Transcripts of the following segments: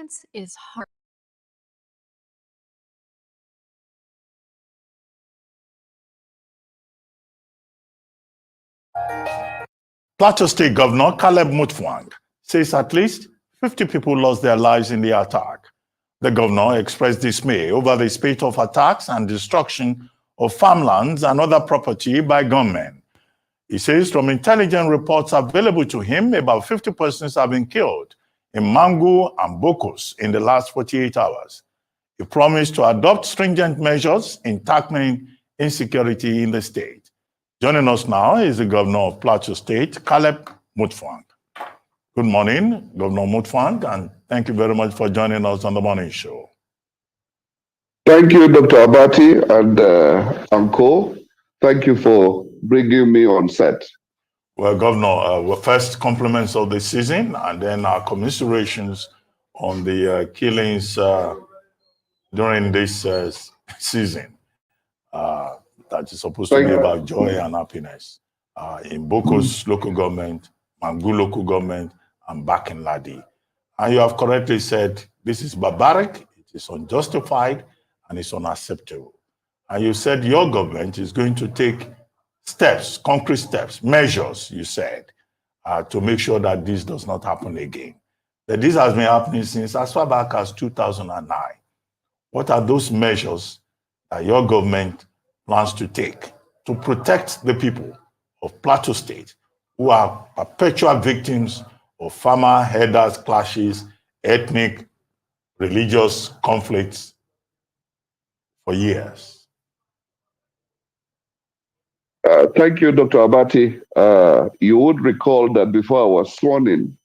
Science is hard. Plateau State Governor Caleb Mutfwang says at least 50 people lost their lives in the attack. The governor expressed dismay over the spate of attacks and destruction of farmlands and other property by gunmen. He says from intelligence reports available to him, about 50 persons have been killed in Mangu and Bokos in the last 48 hours. He promised to adopt stringent measures in tackling insecurity in the state. Joining us now is the governor of Plateau State, Caleb Mutfwang. Good morning, Governor Mutfwang, and thank you very much for joining us on the morning show. Thank you, Dr. Abati and Uncle. Thank you for bringing me on set. Well, Governor, first compliments of the season and then our commiserations on the killings during this season. That is supposed to be about joy and happiness. In Bokos local government, Mangu local government, and back in Ladi. And you have correctly said this is barbaric, it is unjustified, and it's unacceptable. And you said your government is going to take steps, concrete steps, measures, you said, to make sure that this does not happen again. That this has been happening since as far back as 2009. What are those measures that your government plans to take to protect the people of Plateau State who are perpetual victims of farmer herders clashes, ethnic, religious conflicts for years? Thank you, Dr. Abati. You would recall that before I was sworn in,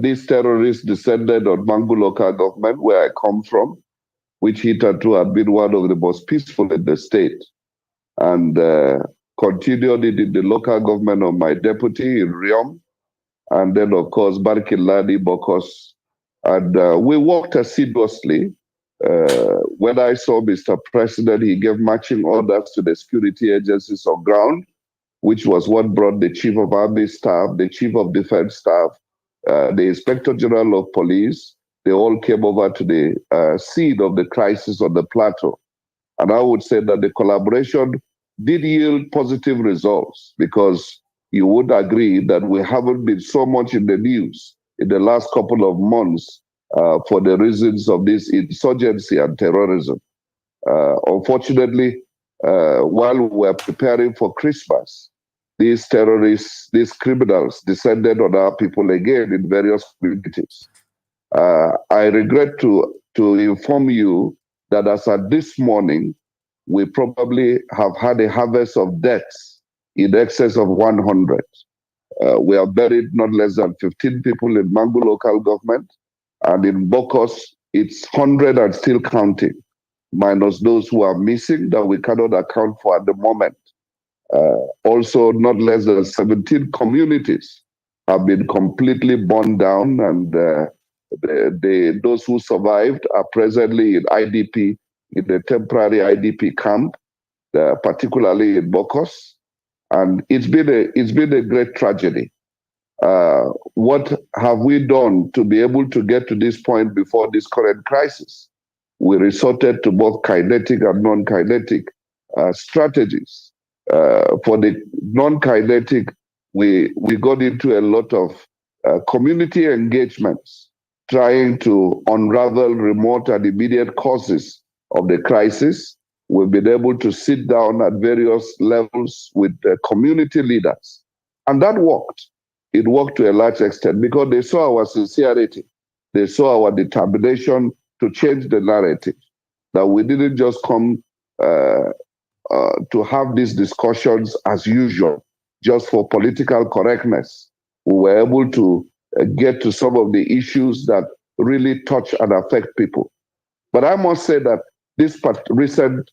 these terrorists descended on Mangu local government, where I come from, which hitherto had been one of the most peaceful in the state, and continued it in the local government of my deputy in Riom, and then, of course, Barkiladi, Bokos. And we worked assiduously. When I saw Mr. President, he gave marching orders to the security agencies on ground, which was what brought the Chief of Army Staff, the Chief of Defense Staff, the Inspector General of Police. They all came over to the scene of the crisis on the plateau. And I would say that the collaboration did yield positive results, because you would agree that we haven't been so much in the news in the last couple of months for the reasons of this insurgency and terrorism. Unfortunately, while we were preparing for Christmas, these terrorists, these criminals descended on our people again in various communities. I regret to inform you that as at this morning, we probably have had a harvest of deaths in excess of 100. We have buried not less than 15 people in Mangu local government, and in Bokos, it's 100 and still counting, minus those who are missing that we cannot account for at the moment. Also, not less than 17 communities have been completely burned down, and those who survived are presently in IDP, in the temporary IDP camp, particularly in Bokos, and it's been a great tragedy. What have we done to be able to get to this point before this current crisis? We resorted to both kinetic and non-kinetic strategies. For the non-kinetic, we got into a lot of community engagements, trying to unravel remote and immediate causes of the crisis. We've been able to sit down at various levels with the community leaders. And that worked. It worked to a large extent because they saw our sincerity. They saw our determination to change the narrative, that we didn't just come to have these discussions as usual, just for political correctness. We were able to get to some of the issues that really touch and affect people. But I must say that this recent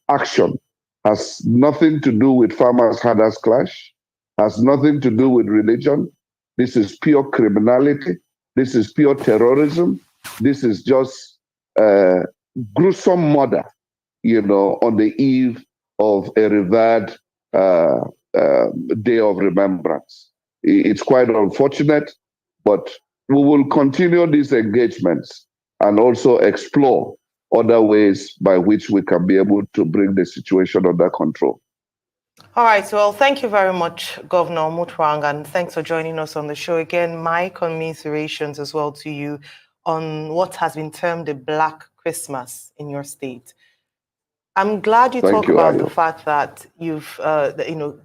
action has nothing to do with farmers-herders clash, has nothing to do with religion. This is pure criminality. This is pure terrorism. This is just gruesome murder, on the eve of a revered day of remembrance. It's quite unfortunate, but we will continue these engagements and also explore other ways by which we can be able to bring the situation under control. All right. Well, thank you very much, Governor Mutwang, and thanks for joining us on the show again. My commiserations as well to you on what has been termed a Black Christmas in your state. I'm glad you talk about the fact that you've,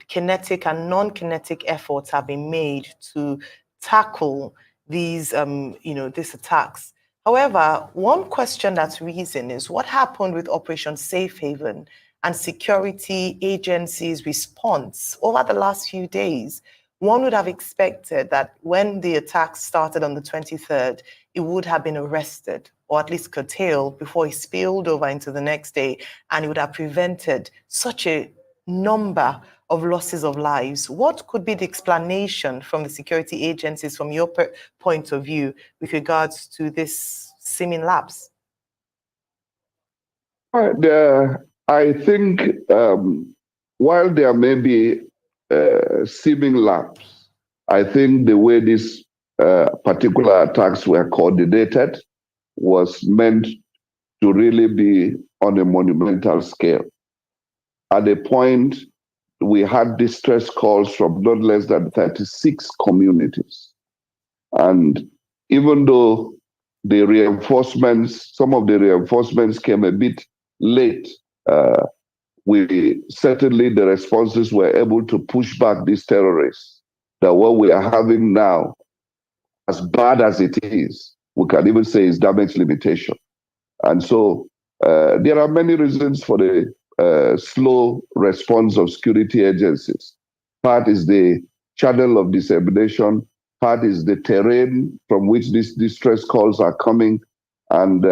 kinetic and non-kinetic efforts have been made to tackle these, these attacks. However, one question that's risen is what happened with Operation Safe Haven and security agencies' response over the last few days? One would have expected that when the attack started on the 23rd, it would have been arrested or at least curtailed before it spilled over into the next day, and it would have prevented such a number of losses of lives. What could be the explanation from the security agencies, from your point of view, with regards to this seeming lapse? I think while there may be seeming lapse, I think the way these particular attacks were coordinated was meant to really be on a monumental scale. At a point, we had distress calls from not less than 36 communities. And even though the reinforcements, some of the reinforcements came a bit late, certainly the responses were able to push back these terrorists. That what we are having now, as bad as it is, we can even say is damage limitation. And so there are many reasons for the slow response of security agencies. Part is the channel of dissemination, part is the terrain from which these distress calls are coming. And,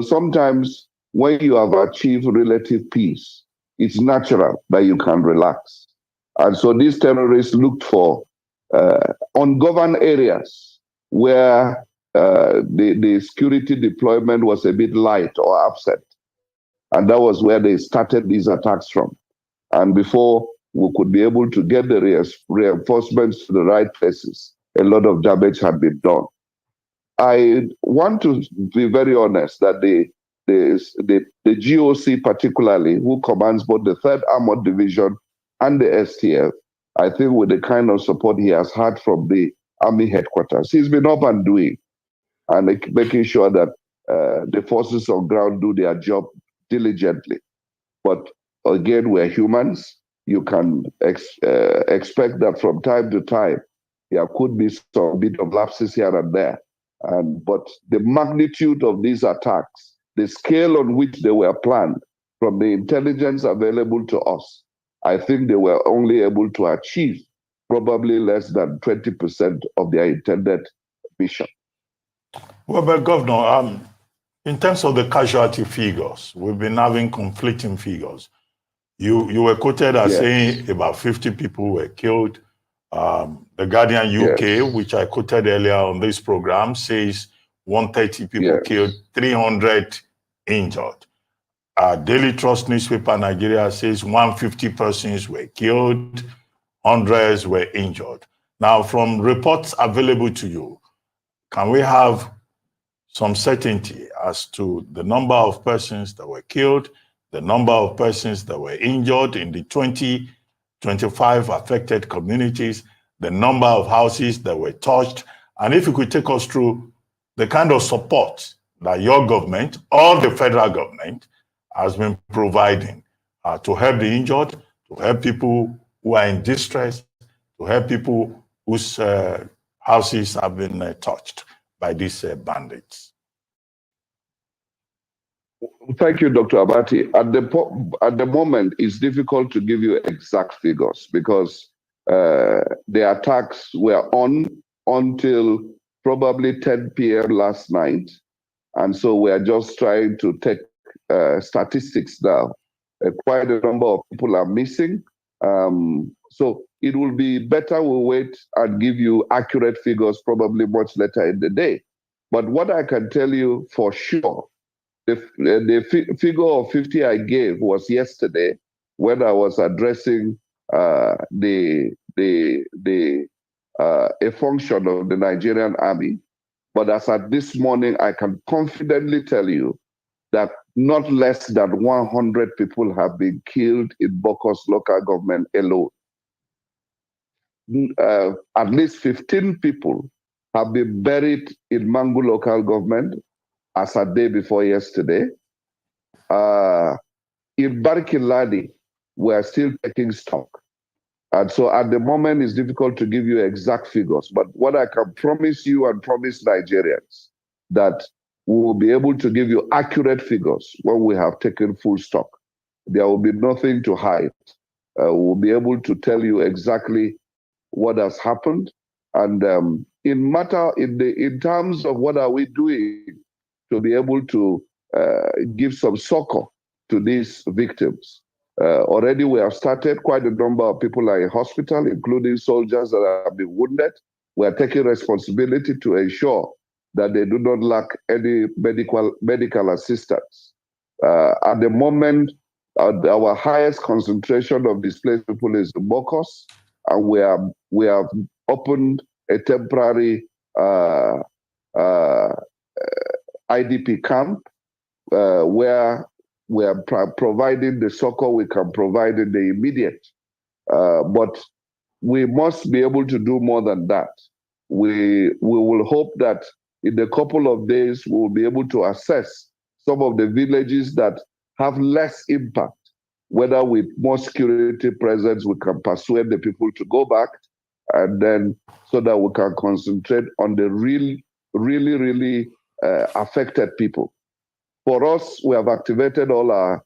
sometimes when you have achieved relative peace, it's natural that you can relax. And so these terrorists looked for ungoverned areas where the security deployment was a bit light or absent. And that was where they started these attacks from. And before we could be able to get the reinforcements to the right places, a lot of damage had been done. I want to be very honest that the GOC particularly, who commands both the 3rd Armored Division and the STF, I think with the kind of support he has had from the Army headquarters, he's been up and doing and making sure that the forces on ground do their job diligently. But again, we're humans. You can expect that from time to time, there could be some bit of lapses here and there. But the magnitude of these attacks, the scale on which they were planned, from the intelligence available to us, I think they were only able to achieve probably less than 20% of their intended mission. Well, but Governor, in terms of the casualty figures, we've been having conflicting figures. You were quoted as saying about 50 people were killed. The Guardian UK, which I quoted earlier on this program, says 130 people killed, 300 injured. Daily Trust newspaper Nigeria says 150 persons were killed, hundreds were injured. Now, from reports available to you, can we have some certainty as to the number of persons that were killed, the number of persons that were injured in the 25 affected communities, the number of houses that were touched, and if you could take us through the kind of support that your government or the federal government has been providing to help the injured, to help people who are in distress, to help people whose houses have been touched by these bandits. Thank you, Dr. Abati. At the moment, it's difficult to give you exact figures because the attacks were on until probably 10 p.m. last night. And so we are just trying to take statistics now. Quite a number of people are missing. So it will be better we wait and give you accurate figures probably much later in the day. But what I can tell you for sure, the figure of 50 I gave was yesterday when I was addressing the a function of the Nigerian army. But as at this morning, I can confidently tell you that not less than 100 people have been killed in Bokos local government alone. At least 15 people have been buried in Mangu local government as a day before yesterday. In Barkiladi, we are still taking stock. And so at the moment, it's difficult to give you exact figures. But what I can promise you and promise Nigerians, that we will be able to give you accurate figures when we have taken full stock. There will be nothing to hide. We'll be able to tell you exactly what has happened. And in terms of what are we doing to be able to give some succor to these victims. Already we have started. Quite a number of people are in hospital, including soldiers that have been wounded. We are taking responsibility to ensure that they do not lack any medical assistance. At the moment, our highest concentration of displaced people is in Bokos, and we have opened a temporary IDP camp where we are providing the succor we can provide in the immediate. But we must be able to do more than that. We will hope that in a couple of days, we will be able to assess some of the villages that have less impact, whether with more security presence, we can persuade the people to go back, and then so that we can concentrate on the really affected people. For us, we have activated all our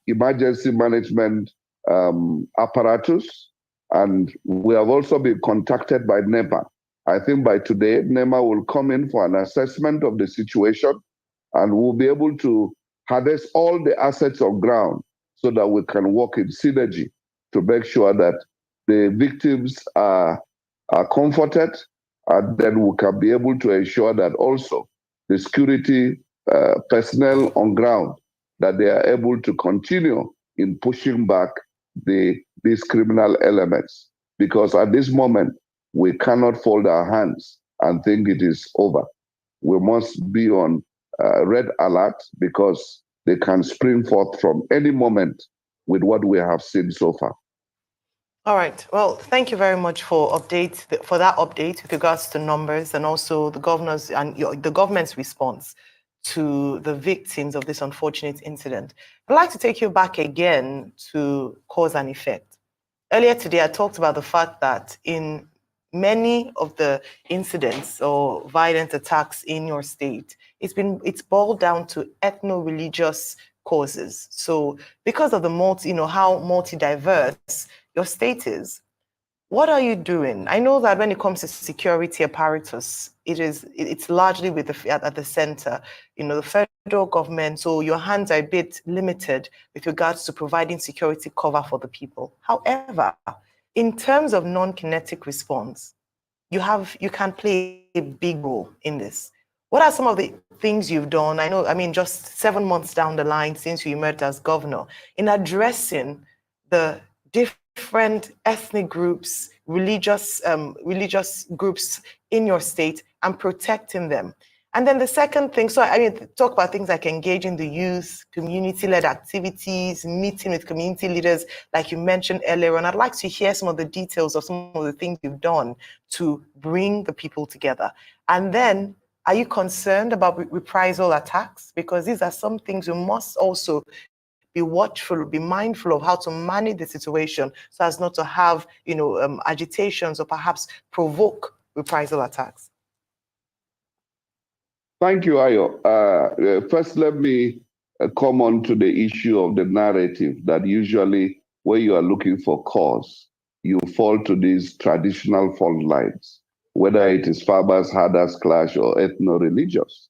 emergency management apparatus, and we have also been contacted by NEPA. I think by today, NEMA will come in for an assessment of the situation, and we'll be able to harness all the assets on ground so that we can work in synergy to make sure that the victims are comforted, and then we can be able to ensure that also the security personnel on ground, that they are able to continue in pushing back these criminal elements. Because at this moment, we cannot fold our hands and think it is over. We must be on red alert, because they can spring forth from any moment with what we have seen so far. All right. Well, thank you very much for that update with regards to numbers, and also the governor's and the government's response to the victims of this unfortunate incident. I'd like to take you back again to cause and effect. Earlier today, I talked about the fact that in many of the incidents or violent attacks in your state, it's boiled down to ethno-religious causes. So because of the how multi-diverse your state is, what are you doing? I know that when it comes to security apparatus, it's largely at the center, the federal government. So your hands are a bit limited with regards to providing security cover for the people. However, in terms of non-kinetic response, you can play a big role in this. What are some of the things you've done? Just 7 months down the line since you emerged as governor, in addressing the different ethnic groups, religious groups in your state, and protecting them. And then the second thing, talk about things like engaging the youth, community-led activities, meeting with community leaders, like you mentioned earlier. And I'd like to hear some of the details of some of the things you've done to bring the people together. And then, are you concerned about reprisal attacks? Because these are some things you must also be watchful, be mindful of how to manage the situation so as not to have, agitations or perhaps provoke reprisal attacks. Thank you, Ayo. First, let me come on to the issue of the narrative that usually when you are looking for cause, you fall to these traditional fault lines, whether it is farmers, herders clash, or ethno-religious.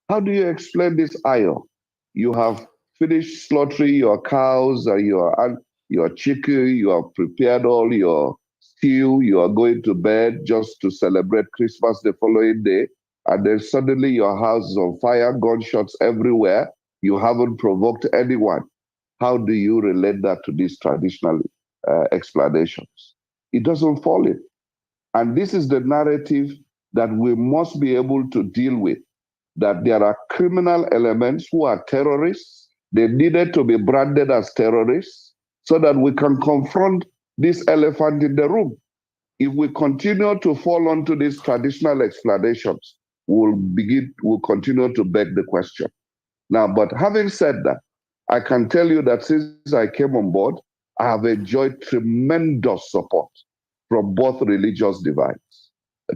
How do you explain this, Ayo? You have finished slaughtering your cows and your chicken, you have prepared all your stew, you are going to bed just to celebrate Christmas the following day, and then suddenly your house is on fire, gunshots everywhere, you haven't provoked anyone. How do you relate that to these traditional explanations? It doesn't fall in. And this is the narrative that we must be able to deal with, that there are criminal elements who are terrorists. They needed to be branded as terrorists so that we can confront this elephant in the room. If we continue to fall onto these traditional explanations, we'll continue to beg the question. Now, but having said that, I can tell you that since I came on board, I have enjoyed tremendous support from both religious divides,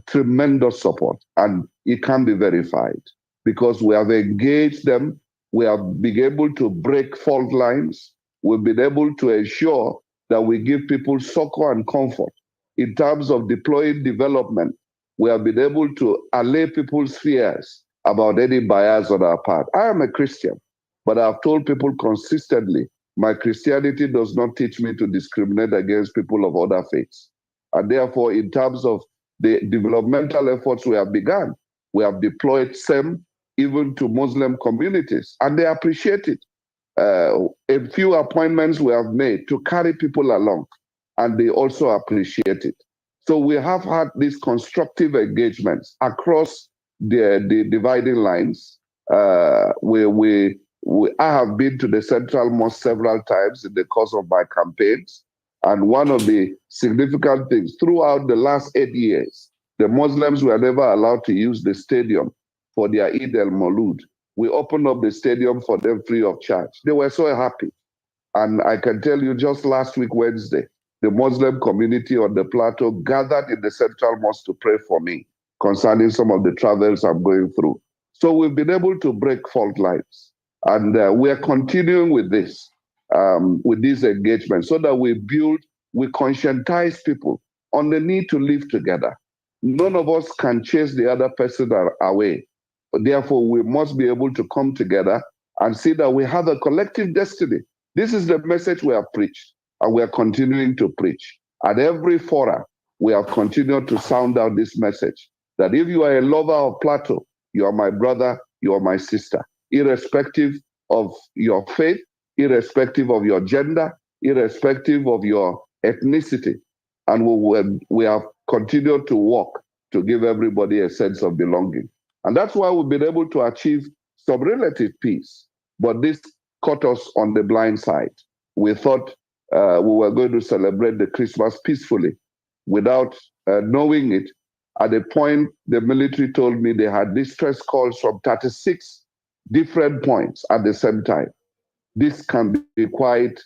tremendous support, and it can be verified because we have engaged them, we have been able to break fault lines, we've been able to ensure that we give people succor and comfort. In terms of deploying development, we have been able to allay people's fears about any bias on our part. I am a Christian, but I've told people consistently, my Christianity does not teach me to discriminate against people of other faiths. And therefore, in terms of the developmental efforts we have begun, we have deployed SEM even to Muslim communities, and they appreciate it. A few appointments we have made to carry people along, and they also appreciate it. So we have had these constructive engagements across the dividing lines. I have been to the Central Mosque several times in the course of my campaigns. And one of the significant things throughout the last 8 years, the Muslims were never allowed to use the stadium for their Eid al-Maulud. We opened up the stadium for them free of charge. They were so happy. And I can tell you just last week, Wednesday, the Muslim community on the Plateau gathered in the Central Mosque to pray for me concerning some of the travels I'm going through. So we've been able to break fault lines. And we are continuing with this engagement so that we conscientize people on the need to live together. None of us can chase the other person away. Therefore, we must be able to come together and see that we have a collective destiny. This is the message we have preached, and we are continuing to preach. At every forum, we have continued to sound out this message, that if you are a lover of Plateau, you are my brother, you are my sister, irrespective of your faith, irrespective of your gender, irrespective of your ethnicity. And we have continued to work to give everybody a sense of belonging. And that's why we've been able to achieve some relative peace. But this caught us on the blind side. We thought we were going to celebrate the Christmas peacefully without knowing it. At a point, the military told me they had distress calls from 36 different points at the same time. This can be quite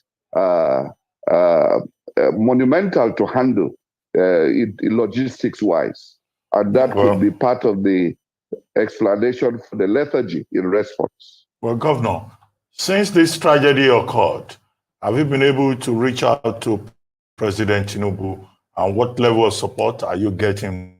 monumental to handle logistics-wise. And that could be part of the explanation for the lethargy in response. Well, Governor, since this tragedy occurred, have you been able to reach out to President Tinubu, and what level of support are you getting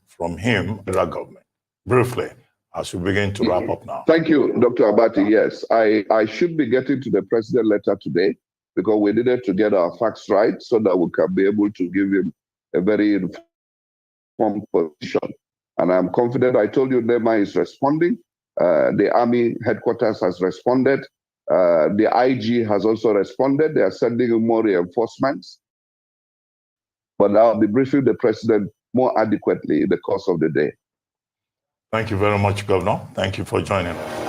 from him, the government? Briefly, as we begin to wrap up now. Thank you, Dr. Abati. Yes, I should be getting to the president later today because we needed to get our facts right so that we can be able to give him a very informed position. And I'm confident. I told you NEMA is responding. The Army headquarters has responded. The IG has also responded. They are sending more reinforcements. But I'll be briefing the president more adequately in the course of the day. Thank you very much, Governor. Thank you for joining us.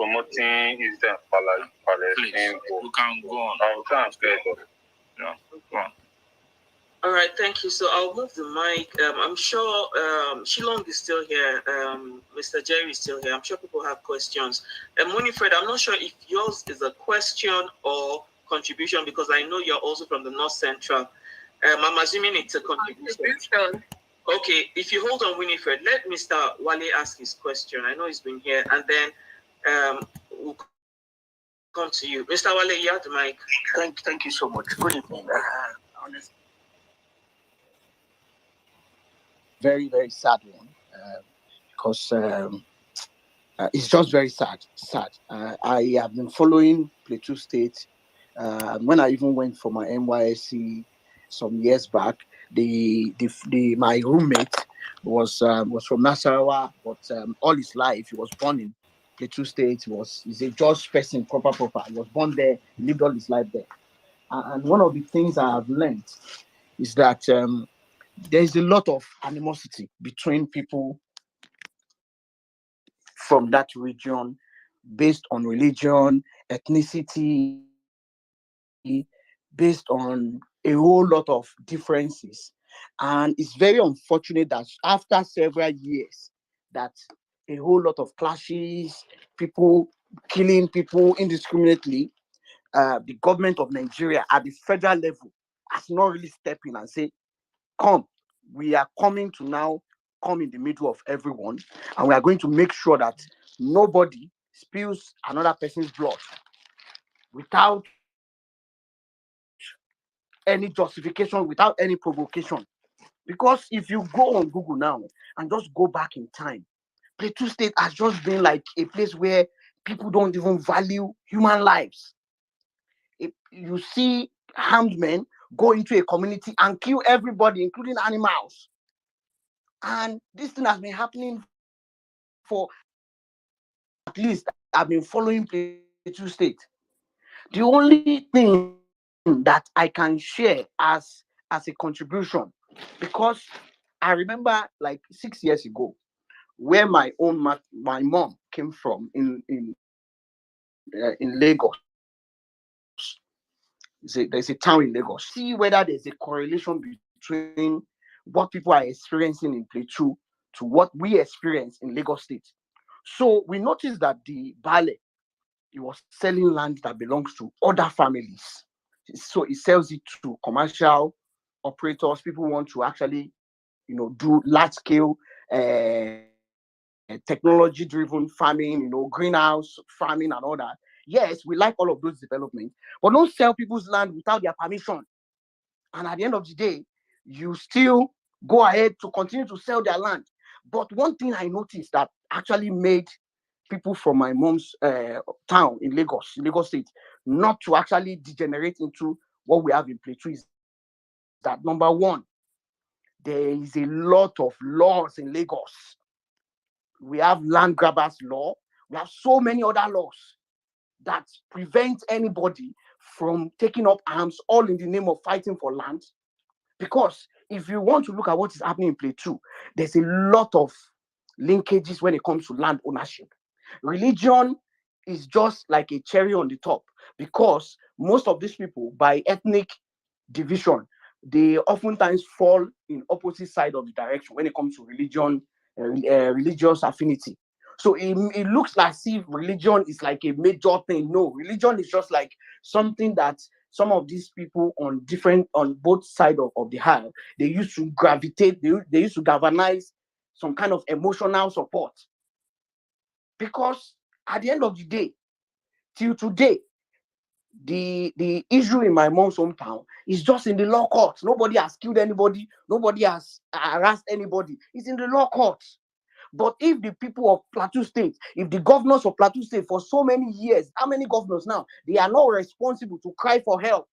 promoting his Palestine. You can go on. I'll try and get it. Yeah, go on. All right, thank you. So I'll move the mic. I'm sure Shilong is still here. Mr. Jerry is still here. I'm sure people have questions. Winifred, I'm not sure if yours is a question or contribution because I know you're also from the North Central. I'm assuming it's a contribution. Okay, if you hold on, Winifred, let Mr. Wale ask his question. I know he's been here, and then we'll come to you. Mr. Wale, you have the mic. Thank you so much. Good evening. Honestly, very, very sad one because it's just very sad. I have been following Plateau State. When I even went for my NYSC some years back, my roommate was from Nasarawa, but all his life he was born in Plateau State. He's a George person, proper. He was born there, he lived all his life there. And one of the things I have learned is that there's a lot of animosity between people from that region based on religion, ethnicity, based on a whole lot of differences. And it's very unfortunate that after several years that a whole lot of clashes, people killing people indiscriminately, the government of Nigeria at the federal level has not really stepped in and say, come, we are coming to now come in the middle of everyone, and we are going to make sure that nobody spills another person's blood without any justification, without any provocation. Because if you go on Google now and just go back in time, Plateau State has just been like a place where people don't even value human lives. If you see armed men go into a community and kill everybody, including animals. And this thing has been happening for at least I've been following Plateau State. The only thing that I can share as a contribution, because I remember like 6 years ago, where my mom came from in Lagos. There's a town in Lagos. See whether there's a correlation between what people are experiencing in Plateau to what we experience in Lagos State. So we noticed that the Bale, he was selling land that belongs to other families. So he sells it to commercial operators. People want to actually, do large scale technology driven farming, greenhouse farming and all that. Yes, we like all of those developments, but don't sell people's land without their permission. And at the end of the day, you still go ahead to continue to sell their land. But one thing I noticed that actually made people from my mom's town in Lagos State, not to actually degenerate into what we have in Plateau is that number one, there is a lot of laws in Lagos. We have land grabbers law. We have so many other laws that prevent anybody from taking up arms, all in the name of fighting for land. Because if you want to look at what is happening in Plateau, there's a lot of linkages when it comes to land ownership. Religion is just like a cherry on the top because most of these people, by ethnic division, they oftentimes fall in opposite side of the direction when it comes to religious affinity. So it looks like if religion is like a major thing. No, religion is just like something that some of these people on both sides of the aisle, they used to gravitate, they used to galvanize some kind of emotional support. Because at the end of the day, till today, the issue in my mom's hometown is just in the law courts. Nobody has killed anybody. Nobody has harassed anybody. It's in the law courts. But if the people of Plateau State, if the governors of Plateau State for so many years, how many governors now, they are not responsible to cry for help,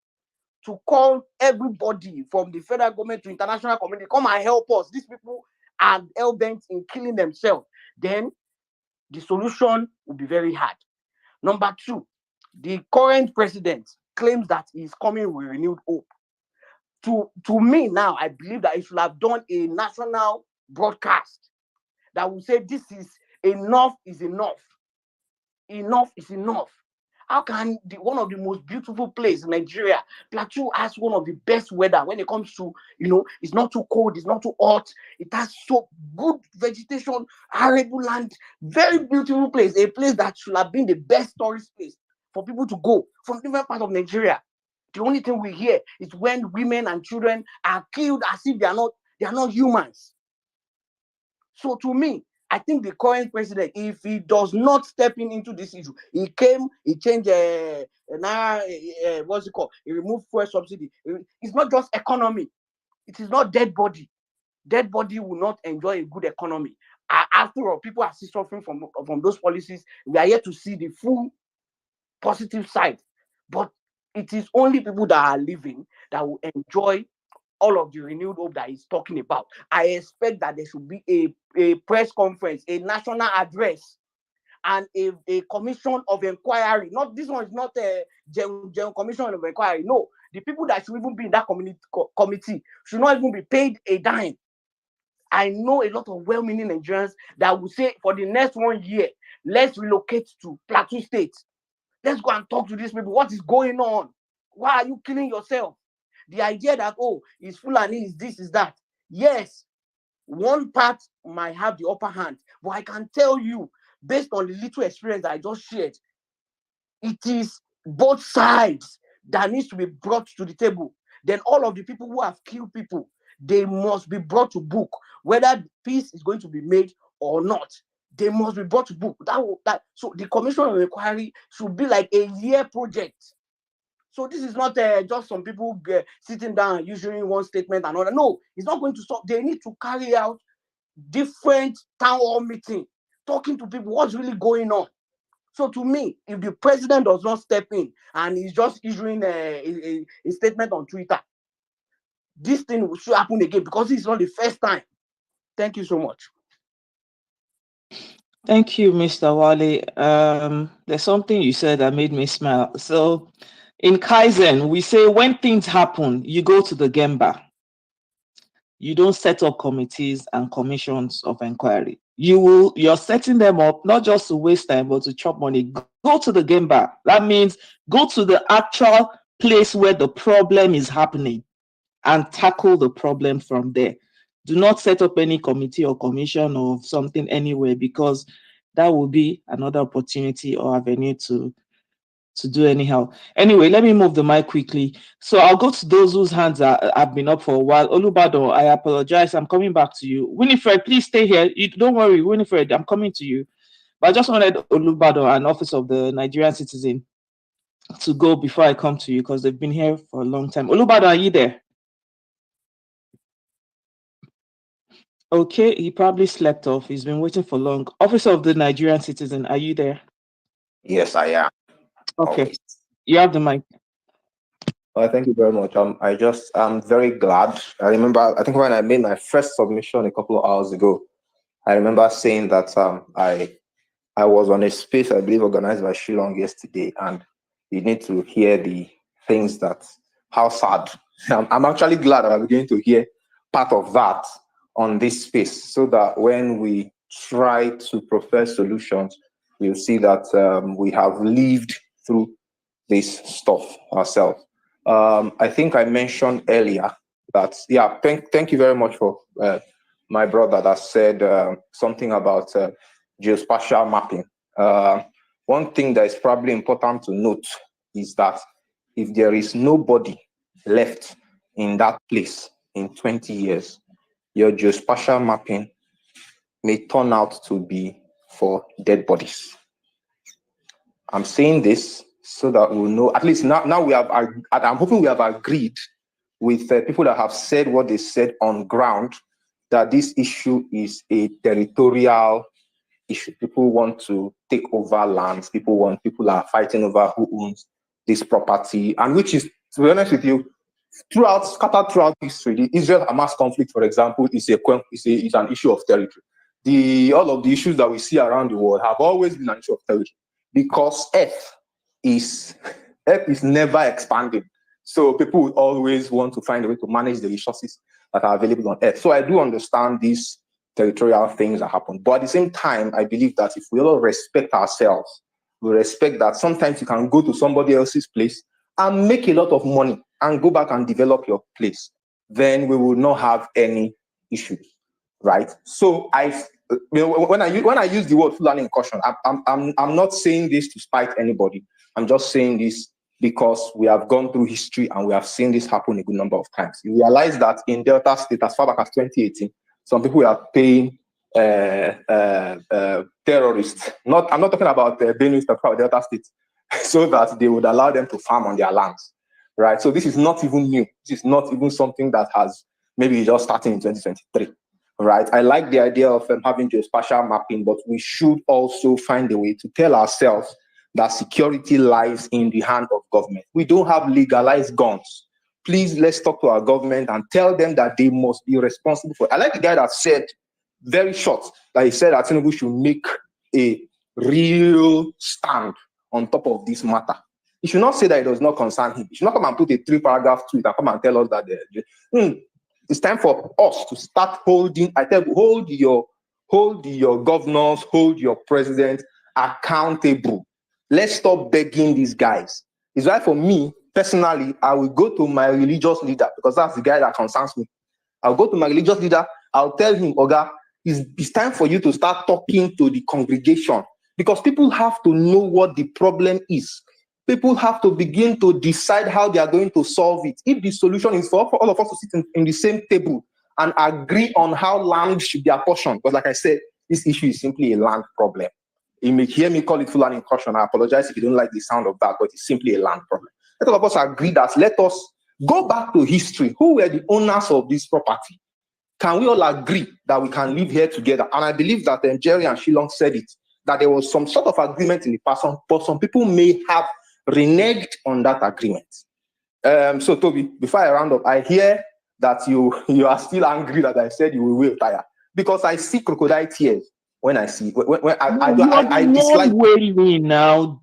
to call everybody from the federal government to international community, come and help us. These people are hell-bent in killing themselves. Then the solution will be very hard. Number two, the current president claims that he's coming with renewed hope. To me now, I believe that he should have done a national broadcast that will say this is enough. enough is enough. How can one of the most beautiful places in Nigeria, Plateau, has one of the best weather when it comes to, it's not too cold, it's not too hot. It has so good vegetation, arable land, very beautiful place, a place that should have been the best tourist place for people to go from different parts of Nigeria. The only thing we hear is when women and children are killed as if they are not humans. So to me, I think the current president, if he does not step into this issue, he changed what's it called? He removed fuel subsidy. It's not just economy. It is not dead body. Dead body will not enjoy a good economy. After all, people are still suffering from those policies. We are yet to see the full positive side. But it is only people that are living that will enjoy all of the renewed hope that he's talking about. I expect that there should be a press conference, a national address, and a commission of inquiry. Not this one is not a general commission of inquiry. No, the people that should even be in that committee should not even be paid a dime. I know a lot of well-meaning Nigerians that will say, for the next 1 year, let's relocate to Plateau State. Let's go and talk to these people. What is going on? Why are you killing yourself? The idea that, it's Fulani, is this, is that. Yes, one part might have the upper hand, but I can tell you, based on the little experience I just shared, it is both sides that needs to be brought to the table. Then all of the people who have killed people, they must be brought to book, whether peace is going to be made or not. They must be brought to book. So the commission of inquiry should be like a year project. So this is not just some people sitting down and issuing one statement and another. No, it's not going to stop. They need to carry out different town hall meetings, talking to people what's really going on. So to me, if the president does not step in and he's just issuing a statement on Twitter, this thing should happen again, because it's not the first time. Thank you so much. Thank you, Mr. Wale. There's something you said that made me smile. So in Kaizen, we say when things happen, you go to the Gemba. You don't set up committees and commissions of inquiry. You're setting them up not just to waste time, but to chop money. Go to the Gemba. That means go to the actual place where the problem is happening and tackle the problem from there. Do not set up any committee or commission or something anywhere, because that will be another opportunity or avenue to do anyhow. Anyway, let me move the mic quickly. So I'll go to those whose hands have been up for a while. Olubado, I apologize. I'm coming back to you. Winifred, please stay here. Don't worry, Winifred, I'm coming to you. But I just wanted Olubado, an office of the Nigerian citizen, to go before I come to you, because they've been here for a long time. Olubado, are you there? Okay, he probably slept off. He's been waiting for long. Officer of the Nigerian citizen, are you there? Yes, I am. Okay, Always. You have the mic. Thank you very much. I'm very glad. I remember, I think when I made my first submission a couple of hours ago, I remember saying that I was on a space, I believe, organized by Shillong yesterday, and you need to hear the things how sad. I'm actually glad that I'm beginning to hear part of that on this space, so that when we try to profess solutions, we'll see that we have lived through this stuff ourselves. I think I mentioned earlier that, thank you very much for my brother that said something about geospatial mapping. One thing that is probably important to note is that if there is nobody left in that place in 20 years, your geospatial mapping may turn out to be for dead bodies. I'm saying this so that we'll know, at least now we have, I'm hoping we have agreed with people that have said what they said on ground, that this issue is a territorial issue. People want to take over lands. People are fighting over who owns this property, and which is, to be honest with you, scattered throughout history. The Israel-Hamas conflict, for example, is an issue of territory. All of the issues that we see around the world have always been an issue of territory, because Earth is never expanding. So people will always want to find a way to manage the resources that are available on Earth. So I do understand these territorial things that happen. But at the same time, I believe that if we all respect ourselves We respect that sometimes you can go to somebody else's place and make a lot of money and go back and develop your place. Then we will not have any issues, right? So when I use the word Fulani incursion, I'm not saying this to spite anybody. I'm just saying this because we have gone through history and we have seen this happen a good number of times. You realize that in Delta State, as far back as 2018, some people are paying terrorists. I'm not talking about Benue State, Delta State, so that they would allow them to farm on their lands, right? So this is not even new. This is not even something that has maybe just started in 2023, right? I like the idea of having geospatial mapping, but we should also find a way to tell ourselves that security lies in the hand of government. We don't have legalized guns. Please, let's talk to our government and tell them that they must be responsible for it. I like the guy that said, very short, that he said that Tinubu should make a real stand on top of this matter. He should not say that it does not concern him. He should not come and put a 3-paragraph tweet and come and tell us that it's time for us to start holding. I tell you, hold your governors, hold your president accountable. Let's stop begging these guys. It's why for me, personally, I will go to my religious leader because that's the guy that concerns me. I'll go to my religious leader. I'll tell him, Oga, it's time for you to start talking to the congregation because people have to know what the problem is. People have to begin to decide how they are going to solve it. If the solution is for all of us to sit in the same table and agree on how land should be apportioned, because like I said, this issue is simply a land problem. You may hear me call it Fulani incursion. I apologize if you don't like the sound of that, but it's simply a land problem. Let all of us agree that let us go back to history. Who were the owners of this property? Can we all agree that we can live here together? And I believe that Jerry and Shillong said it, that there was some sort of agreement in the past, but some people may have reneged on that agreement. So Toby, before I round up, I hear that you are still angry that I said you will retire because I see crocodile tears when I see I dislike wailing now.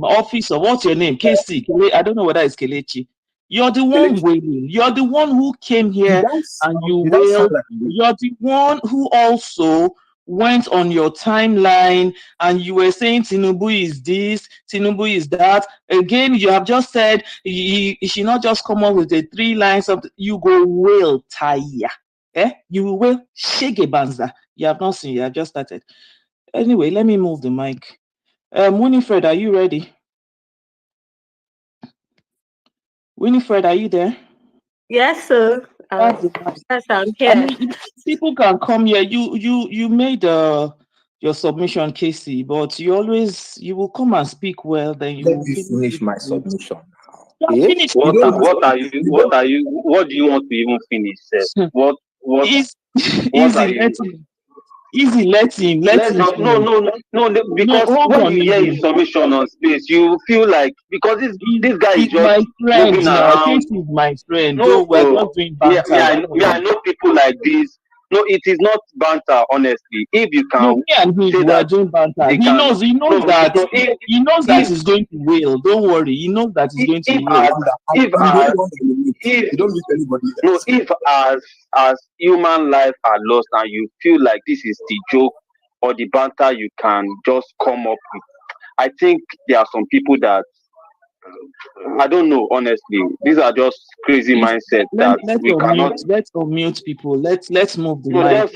Officer, what's your name? KC. I don't know whether it's Kelechi. You're the one wailing. You're the one who came here and you wailed. You're the one who also went on your timeline and you were saying Tinubu is this, Tinubu is that. Again, you have just said you should not just come up with the 3 lines of you go wail tire. You will shake a banza. You have not seen, you have just started. Anyway, let me move the mic. Winifred, are you ready? Winifred, are you there? Yes, sir. Yes, I'm here. I mean, people can come here. You made your submission, Casey, but you will come and speak well. Then you will finish my submission. What do you want to even finish? What Easy, let him. No, because when you hear his submission on space, you feel like because this guy is just my friend moving now. around. Casey is my friend. No, we're just doing banter. I know people like this. No, it is not banter, honestly. If you can, me and him we're doing banter. He knows that he's going to wail. Don't worry. He knows that he's going to wail. If as human life are lost and you feel like this is the joke or the banter you can just come up with, I think there are some people that I don't know, honestly. These are just crazy mindsets that we cannot. Let's unmute people. Let's move the mic.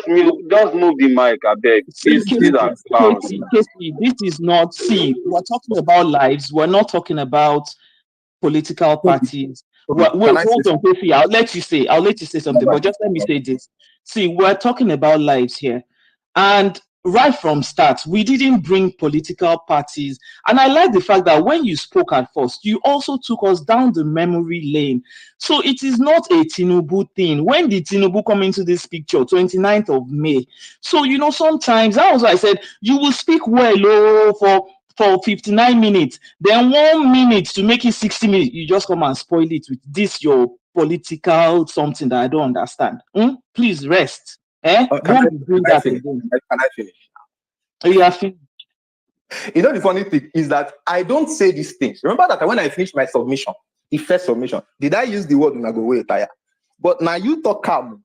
Just move the mic, I beg. Casey, this is not. See, we're talking about lives. We're not talking about political parties. Wait, hold on, Casey. I'll let you say something, but just let me say this. See, we're talking about lives here, and right from start, we didn't bring political parties. And I like the fact that when you spoke at first, you also took us down the memory lane. So it is not a Tinubu thing. When did Tinubu come into this picture? 29th of May. So, sometimes, that was why I said, you will speak well for 59 minutes. Then 1 minute to make it 60 minutes. You just come and spoil it with this, your political something that I don't understand. Please rest. Can I finish? You are finished. The funny thing is that I don't say these things. Remember that when I finished my submission, the first submission, did I use the word "nagowe tire"? But now you talk calm.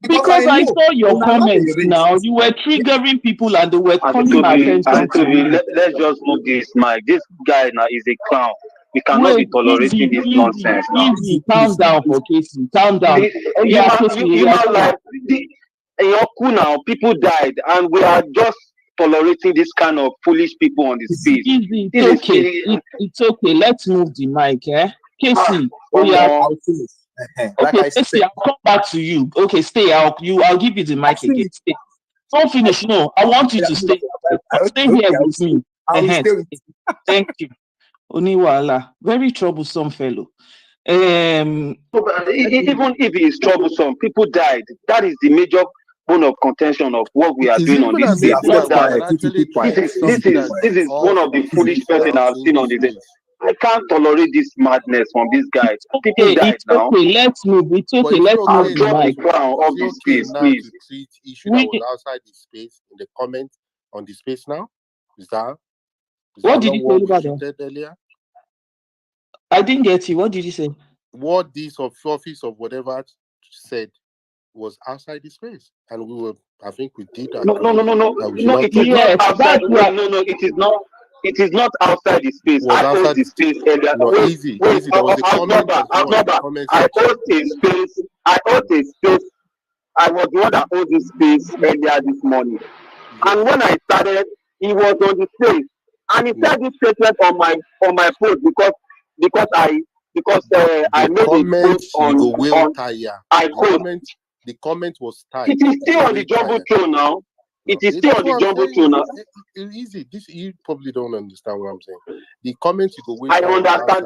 Because I saw your Una no dey comments rate. now. You were triggering people and they were calling my attention to you. Let's just move this mic. This guy now is a clown. We cannot be Wait, tolerating this nonsense now. easy. Calm down for Casey. Calm down. Oh yeah, Casey. Human life, now people died, and we are just tolerating this kind of foolish people on the space. Easy. It's okay. It's okay. Let's move the mic. Casey. Oh yeah. I'll finish. Like Okay, I said, Casey, I'll come back to you. Okay, stay. I'll give you the mic again. Stay. Don't finish. No, I want you to stay. Stay here with me. I will stay with you. Thank you. Oniwala, very troublesome fellow. Even if he is troublesome, people died. That is the major bone of contention of what we are doing on this space. Not that this is one of the foolish person I've seen on this. I can't tolerate this madness from this guy. People died now. Okay, let's move. It's okay. Let's move the mic. Of the space, please. To treat issue that was outside the space in the comment on the space now. Is that what did you say about that earlier? I didn't get you. What did you say? What this office of whatever said was outside the space, and we were. I think we did that. No. It is not outside. No. It is not. It is not outside the space. I hold the space earlier. No, easy. There was a comment. I hold a space. I was the one that held this space earlier this morning. And when I started, he was on the space, and he said this statement on my post because I made a post on I quote. The comment was tied. It is still on the jumbotron now. It is still on the jumbotron now. Easy. You probably don't understand what I'm saying. The comments you go with. I understand,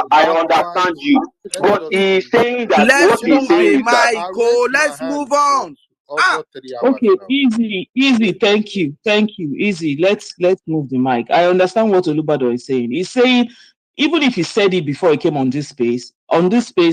I understand you, but he's saying that let's what he's saying is that. Let's move on. Okay, easy. Thank you. Easy. Let's move the mic. I understand what Olubado is saying. He's saying even if he said it before he came on this space,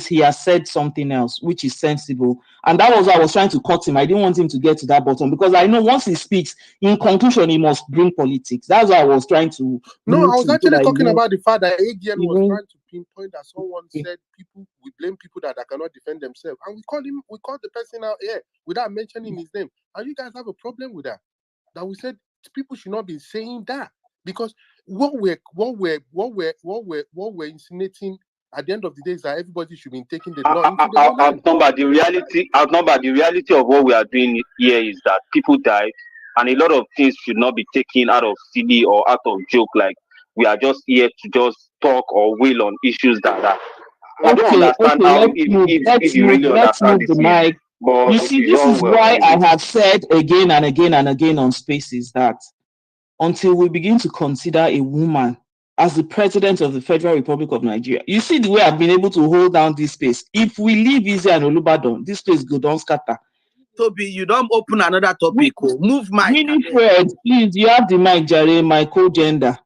he has said something else which is sensible, and that was why I was trying to cut him. I didn't want him to get to that bottom because I know once he speaks, in conclusion, he must bring politics. That's why I was trying to. No, I was actually talking about the fact that AGN was trying to pinpoint that someone said we blame people that cannot defend themselves, and we called the person out here without mentioning his name, and you guys have a problem with that. That we said people should not be saying that because what we're insinuating at the end of the day is that everybody should be taking the law into their own hands. The reality of what we are doing here is that people died, and a lot of things should not be taken out of silly or out of joke. Like we are just here to just talk or wail on issues that I don't understand how if you really understand the mic. But you see, this is why I have said again and again and again on Spaces that until we begin to consider a woman as the president of the Federal Republic of Nigeria, you see the way I've been able to hold down this space. If we leave Izzy and Olubadon, this place go down scatter. Toby, you don't open another topic. Move mic. Winifred, please, you have the mic, Jare, my co-gender.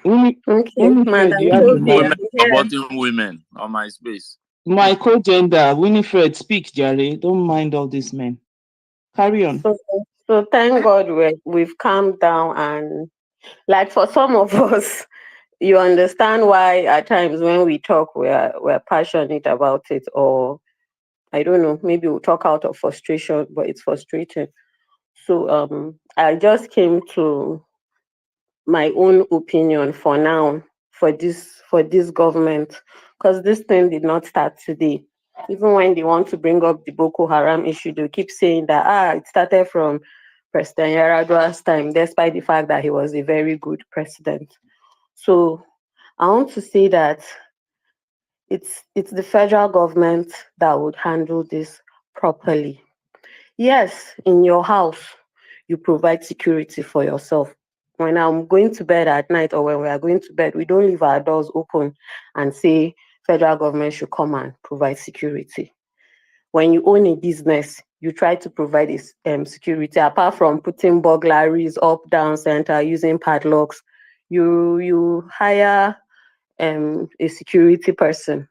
Winifred, you have the mic. Supporting women on my space. My co-gender, Winifred, speak, Jare. Don't mind all these men. Carry on. So thank God we've calmed down, and like for some of us, you understand why at times when we talk we're passionate about it, or I don't know, maybe we'll talk out of frustration, but it's frustrating. So I just came to my own opinion for now for this government, because this thing did not start today. Even when they want to bring up the Boko Haram issue, they keep saying that it started from President Yaradua's time, despite the fact that he was a very good president. So I want to say that it's the federal government that would handle this properly. Yes, in your house, you provide security for yourself. When I'm going to bed at night or when we are going to bed, we don't leave our doors open and say federal government should come and provide security. When you own a business, you try to provide security. Apart from putting burglaries up, down, center, using padlocks, you hire a security person.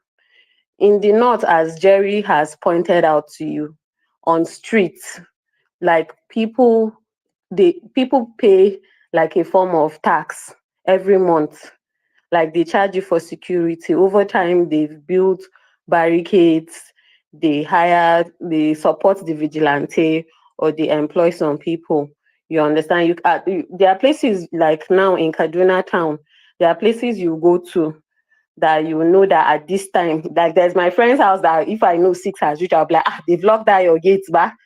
In the north, as Jerry has pointed out to you, on streets, like people pay like a form of tax every month. Like they charge you for security. Over time, they've built barricades. they support the vigilante, or they employ some people. You understand? There are places like now in Kaduna town, there are places you go to that you know that at this time, like there's my friend's house that if I know 6 has reached, I'll be like, they've locked down your gates back.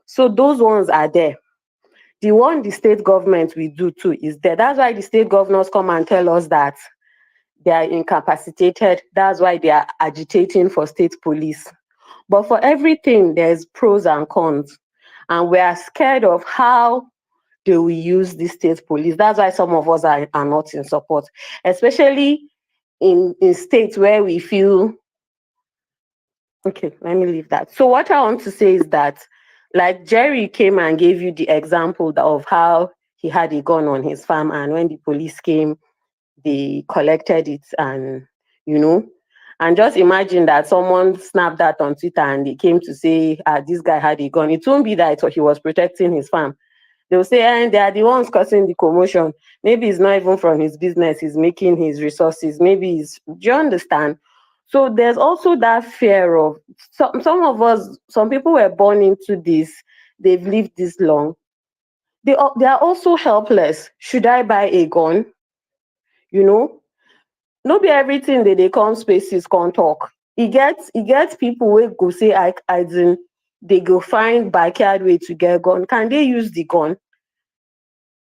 So those ones are there. The one the state government will do too is there. That's why the state governors come and tell us that they are incapacitated. That's why they are agitating for state police. But for everything, there's pros and cons. And we are scared of how they will use the state police. That's why some of us are not in support, especially in states where we feel, okay, let me leave that. So what I want to say is that, like Jerry came and gave you the example of how he had a gun on his farm, and when the police came, they collected it, and and just imagine that someone snapped that on Twitter and they came to say, this guy had a gun. It won't be that he was protecting his farm. They'll say, and they are the ones causing the commotion. Maybe it's not even from his business, he's making his resources. Maybe do you understand? So there's also that fear of some of us, some people were born into this, they've lived this long. They are also helpless. Should I buy a gun? No be everything that they come spaces can't talk. It gets people who go say, they go find backyard way to get gun. Can they use the gun?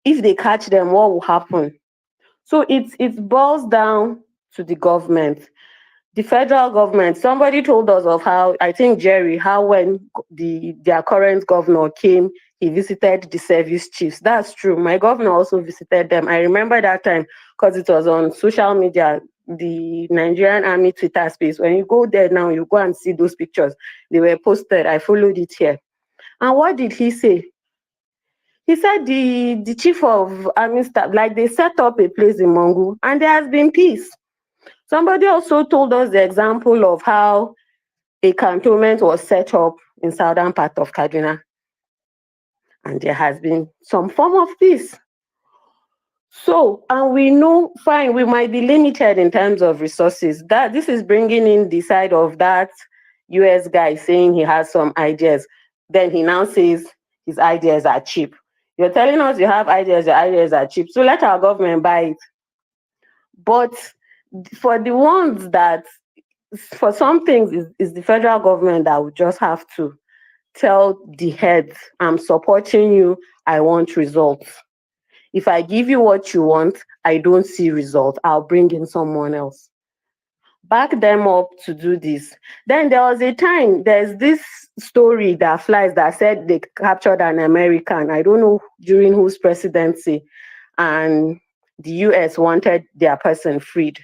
If they catch them, what will happen? So it boils down to the government, the federal government. Somebody told us of how, I think Jerry, how when their current governor came, he visited the service chiefs. That's true. My governor also visited them. I remember that time because it was on social media, the Nigerian Army Twitter space. When you go there now, you go and see those pictures. They were posted. I followed it here. And what did he say? He said the chief of army staff, like they set up a place in Mongu and there has been peace. Somebody also told us the example of how a cantonment was set up in southern part of Kaduna and there has been some form of peace. So, and we know, fine, we might be limited in terms of resources. That this is bringing in the side of that US guy saying he has some ideas. Then he now says his ideas are cheap. You're telling us you have ideas, your ideas are cheap. So let our government buy it. But for the ones that, for some things, is the federal government that would just have to tell the heads, I'm supporting you, I want results. If I give you what you want, I don't see results, I'll bring in someone else. Back them up to do this. Then there was a time, there's this story that flies that said they captured an American, I don't know during whose presidency, and the US wanted their person freed.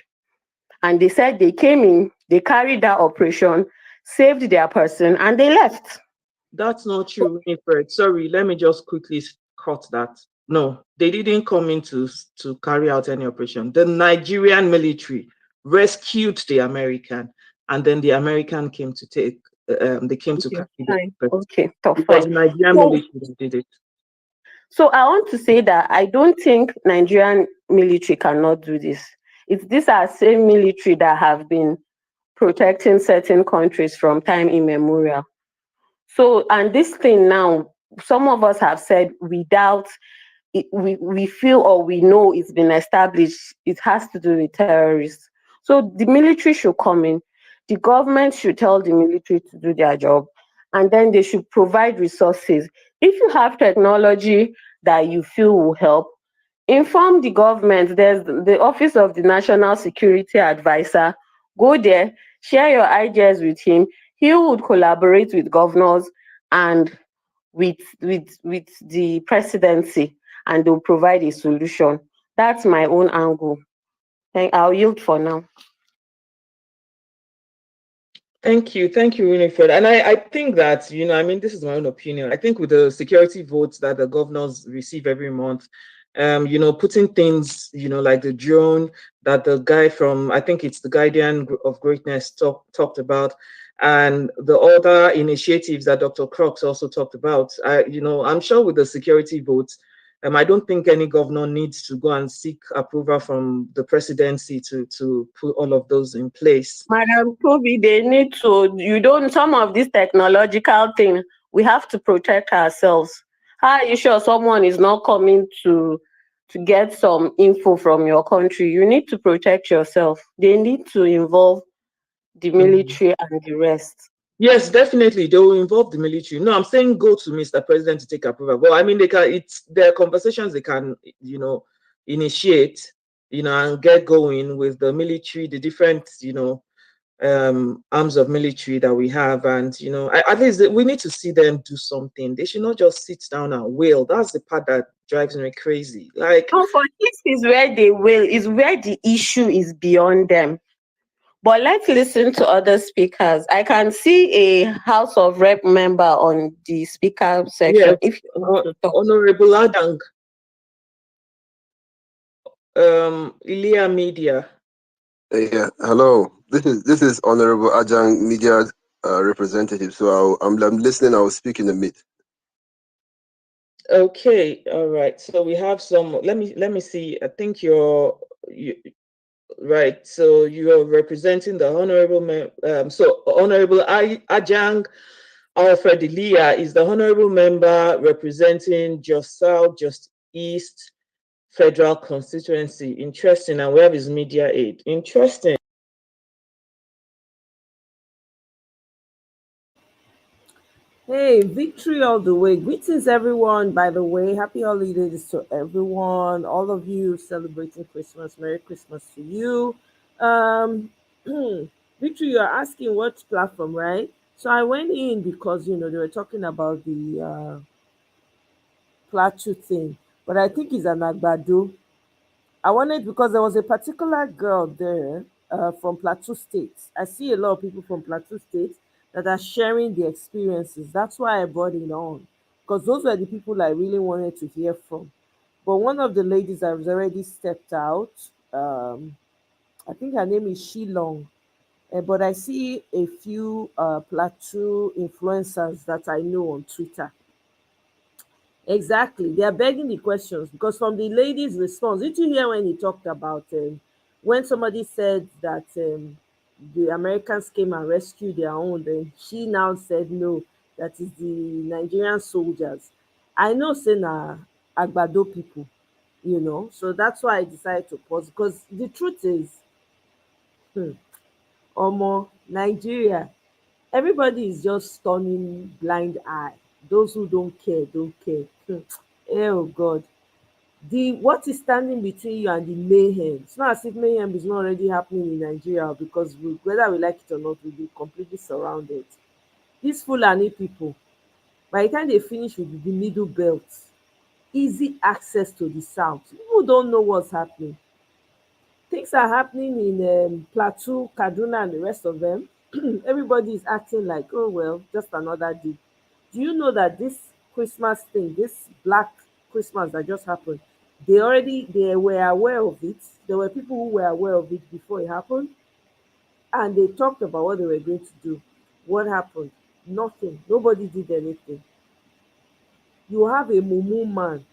And they said they came in, they carried that operation, saved their person, and they left. That's not true, Winifred. Sorry, let me just quickly cut that. No, they didn't come in to carry out any operation. The Nigerian military rescued the American, and then the American came to take. They came to carry the person. Okay, tough. It was the Nigerian military that did it. So I want to say that I don't think Nigerian military cannot do this. These are same military that have been protecting certain countries from time immemorial. So, and this thing now, some of us have said without it, we feel or we know it's been established, it has to do with terrorists. So the military should come in, the government should tell the military to do their job, and then they should provide resources. If you have technology that you feel will help, inform the government. There's the Office of the National Security Advisor. Go there, share your ideas with him. He would collaborate with governors and with the presidency, and they'll provide a solution. That's my own angle. I'll yield for now. Thank you, Winifred. And I think that, this is my own opinion. I think with the security votes that the governors receive every month, putting things, like the drone that the guy from, I think it's the Guardian of Greatness talked about, and the other initiatives that Dr. Crooks also talked about. I'm sure with the security votes, I don't think any governor needs to go and seek approval from the presidency to put all of those in place. Madam Toby, they need to, some of these technological things, we have to protect ourselves. How are you sure someone is not coming to get some info from your country? You need to protect yourself. They need to involve the military and the rest. Yes, definitely. They will involve the military. No, I'm saying go to Mr. President to take approval. Well, I mean, there are conversations they can, initiate, and get going with the military, the different, arms of military that we have. And, at least we need to see them do something. They should not just sit down and wail. That's the part that drives me crazy. Like, no, for this is where they will, is where the issue is beyond them. But let's listen to other speakers. I can see a House of Rep member on the speaker section. yes, If you want to talk. Honorable Adang, Ilia Media. Yeah, hello. This is Honorable Ajang Media representative. So I'm listening. I will speak in a minute. Okay, all right. So we have some. Let me see. I think you right. So you're representing the honorable. So Honorable Ajang Alfred Ilia is the honorable member representing Just South, Just East Federal Constituency. Interesting. And we have his media aid. Interesting. Hey, victory all the way. Greetings, everyone, by the way. Happy holidays to everyone. All of you celebrating Christmas. Merry Christmas to you. Victory, you're asking what platform, right? So I went in because, they were talking about the Plateau thing. But I think it's an Agbado. I wanted because there was a particular girl there from Plateau State. I see a lot of people from Plateau State that are sharing their experiences. That's why I brought it on, because those were the people I really wanted to hear from. But one of the ladies has already stepped out. I think her name is Shilong. But I see a few Plateau influencers that I know on Twitter. Exactly. They are begging the questions because from the lady's response, did you hear when he talked about when somebody said that the Americans came and rescued their own, then she now said no, that is the Nigerian soldiers. I know saying Agbado people, so that's why I decided to pause because the truth is, Omo, Nigeria, everybody is just turning blind eye. Those who don't care, don't care. Oh God. What is standing between you and the mayhem? It's not as if mayhem is not already happening in Nigeria because whether we like it or not, we'll be completely surrounded. These Fulani people, by the time they finish with the middle belt, easy access to the south. People don't know what's happening. Things are happening in Plateau, Kaduna, and the rest of them. Everybody is acting like, oh well, just another day. Do you know that this Christmas thing, this Black Christmas that just happened, they were aware of it. There were people who were aware of it before it happened, and they talked about what they were going to do. What happened? Nothing. Nobody did anything. You have a mumu man.